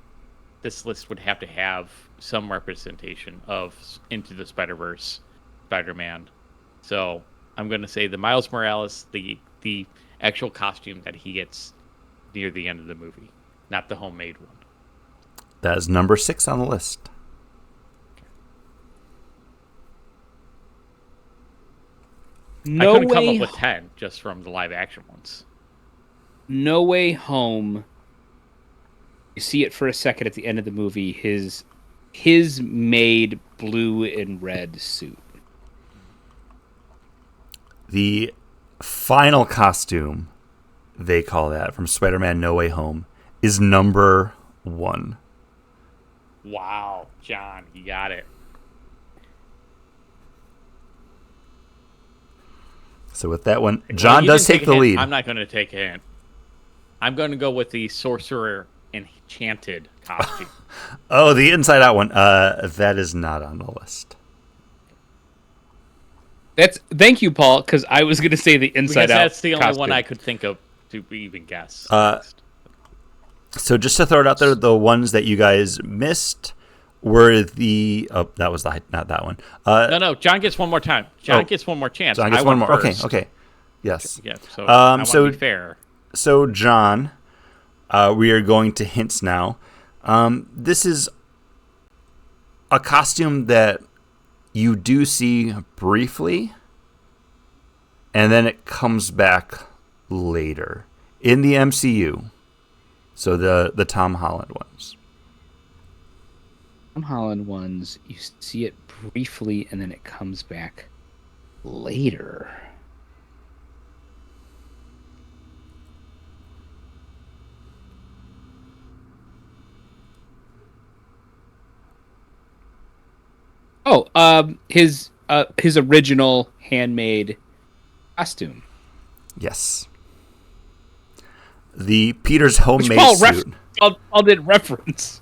this list would have to have some representation of Into the Spider-Verse Spider-Man. So I'm going to say the Miles Morales, the actual costume that he gets near the end of the movie, not the homemade one. That is number 6 on the list. I couldn't come up with 10 just from the live action ones. No Way Home. You see it for a second at the end of the movie. His made blue and red suit. The final costume, they call that, from Spider-Man No Way Home, is number 1. Wow, John, you got it. So with that one, John does take the lead. I'm not going to take a hint. I'm going to go with the Sorcerer Enchanted costume. Oh, the Inside Out one. That is not on the list. Thank you, Paul, because I was going to say the Inside Out. That's the only costume. one I could think of to even guess. So just to throw it out there, the ones that you guys missed were the... Oh, that was not that one. No. John gets one more time. John gets one more chance. John gets one more. First. Okay. Yes. Yeah. So I want to be fair. So John, we are going to hints now. This is a costume that you do see briefly, and then it comes back later in the MCU. So the Tom Holland ones. Tom Holland ones, you see it briefly, and then it comes back later. Oh, his original handmade costume. Yes. The Peter's homemade suit. Paul did reference,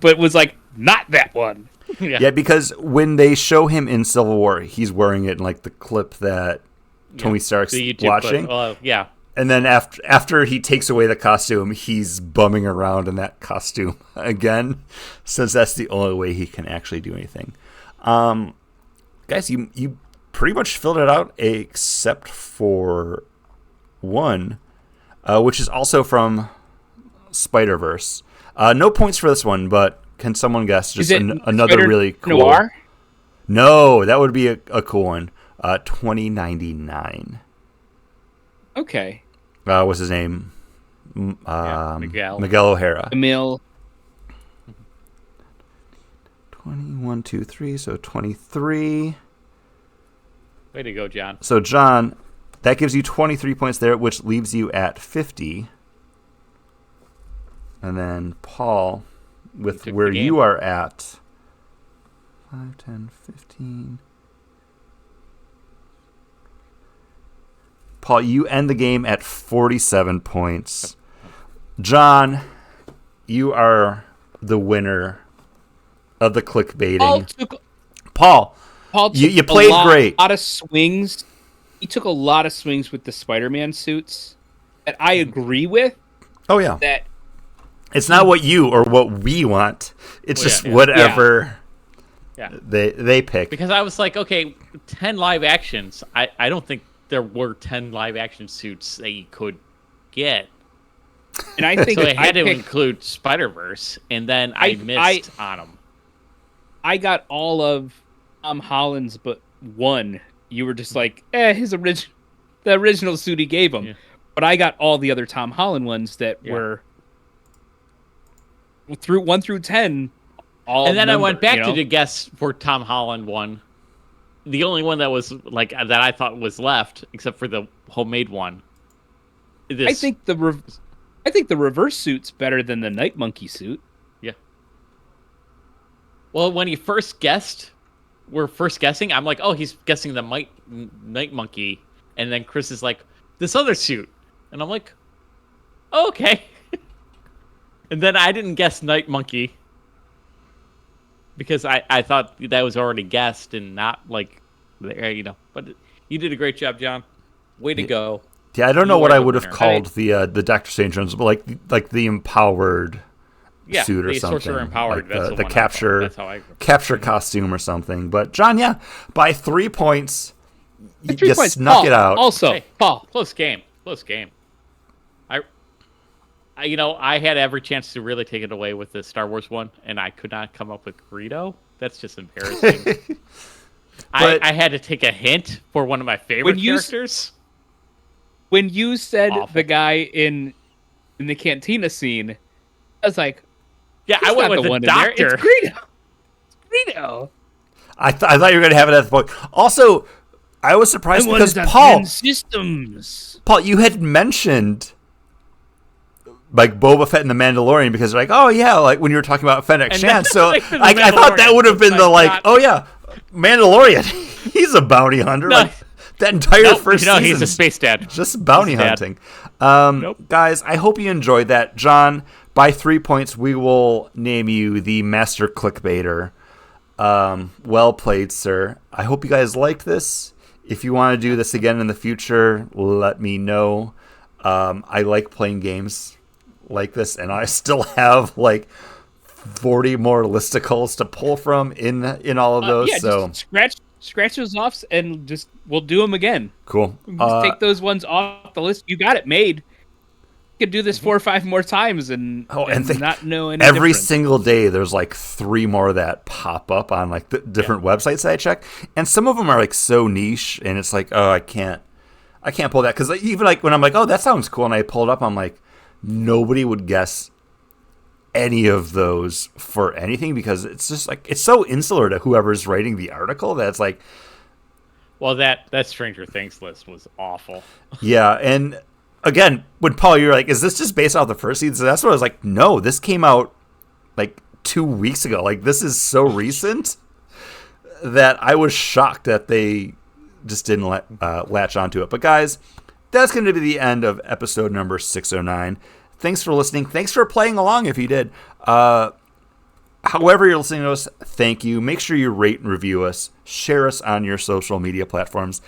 but was like, not that one. Yeah, because when they show him in Civil War, he's wearing it in like the clip that Tony Stark's watching. Yeah. And then after he takes away the costume, he's bumming around in that costume again, since that's the only way he can actually do anything. Guys, you pretty much filled it out except for one. which is also from Spider-Verse. No points for this one, but can someone guess? Just another Spider really cool. Noir? No, that would be a cool one. 2099. Okay. What's his name? Miguel O'Hara. Emil. 21, 2, 3, so 23. Way to go, John. So, John, that gives you 23 points there, which leaves you at 50. And then, Paul, with where you are at, 5, 10, 15. Paul, you end the game at 47 points. John, you are the winner of the clickbaiting. Paul you played great. A lot of swings. He took a lot of swings with the Spider-Man suits that I agree with. Oh, yeah. That it's not what you or what we want. It's just whatever they pick. Because I was like, okay, 10 live actions. I don't think there were 10 live action suits that you could get. And I think so I had to include Spider-Verse, and then I missed on them. I got all of Tom Holland's but one. You were just like, the original suit he gave him. Yeah. But I got all the other Tom Holland ones that were through 1 through 10. And then I went back to the guess for Tom Holland one. The only one that was like that I thought was left, except for the homemade one. I think the reverse suit's better than the Night Monkey suit. Yeah. Well, when he first guessed, we're first guessing. I'm like, oh, he's guessing the Night Monkey, and then Chris is like, this other suit, and I'm like, oh, okay. And then I didn't guess Night Monkey because I thought that was already guessed and not like there, But you did a great job, John. Way to go. Yeah, I don't know what I would have called the Doctor Strange ones, but like the empowered suit or something. Sorcerer empowered. Like the capture costume or something. But John, by 3 points, you snuck it out. Also, Paul, close game. I had every chance to really take it away with the Star Wars one, and I could not come up with Greedo. That's just embarrassing. I had to take a hint for one of my favorite characters. When you said the guy in the cantina scene, I was like, I went with the doctor. It's Greedo. It's Greedo. I thought you were going to have it at the point. Also, I was surprised because Paul, you had mentioned like Boba Fett and the Mandalorian because you're like, oh yeah, like when you were talking about Fennec Shan. So I thought that would have been Mandalorian. He's a bounty hunter. No. That entire first season. He's a space dad. Just bounty hunting. Guys, I hope you enjoyed that. John, by 3 points, we will name you the Master Clickbaiter. Well played, sir. I hope you guys liked this. If you want to do this again in the future, let me know. I like playing games like this, and I still have like 40 more listicles to pull from in all of those. So scratch those off, and we'll do them again. Cool. Just take those ones off the list. You got it made. You could do this 4 or 5 more times and not know any every difference. Single day there's like 3 more that pop up on like the different websites that I check, and some of them are like so niche, and it's like, oh, I can't pull that, because even like when I'm like, oh, that sounds cool, and I pull it up, I'm like, nobody would guess any of those for anything, because it's just like, it's so insular to whoever's writing the article that's like, well, that Stranger Things list was awful. Yeah, and again, when Paul, you're like, is this just based off the first season? So that's what I was like, no, this came out like 2 weeks ago. Like, this is so recent that I was shocked that they just didn't latch onto it. But guys, that's going to be the end of episode number 609. Thanks for listening. Thanks for playing along if you did. However you're listening to us, thank you. Make sure you rate and review us. Share us on your social media platforms.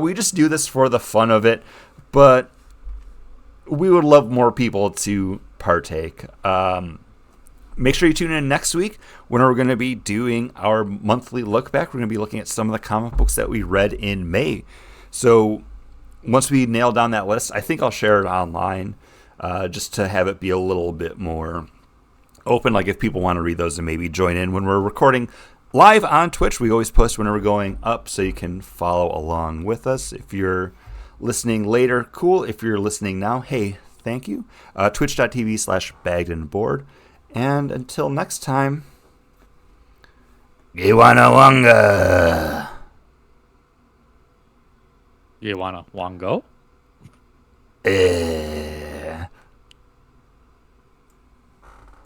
We just do this for the fun of it, but we would love more people to partake. Make sure you tune in next week when we're going to be doing our monthly look back. We're going to be looking at some of the comic books that we read in May. So once we nail down that list, I think I'll share it online, just to have it be a little bit more open. Like if people want to read those and maybe join in when we're recording live on Twitch, we always post whenever we're going up, so you can follow along with us. If you're listening later, cool. If you're listening now, hey, thank you. Twitch.tv/baggedandboard. And until next time, Giwanawanga. You wanna go? Eh.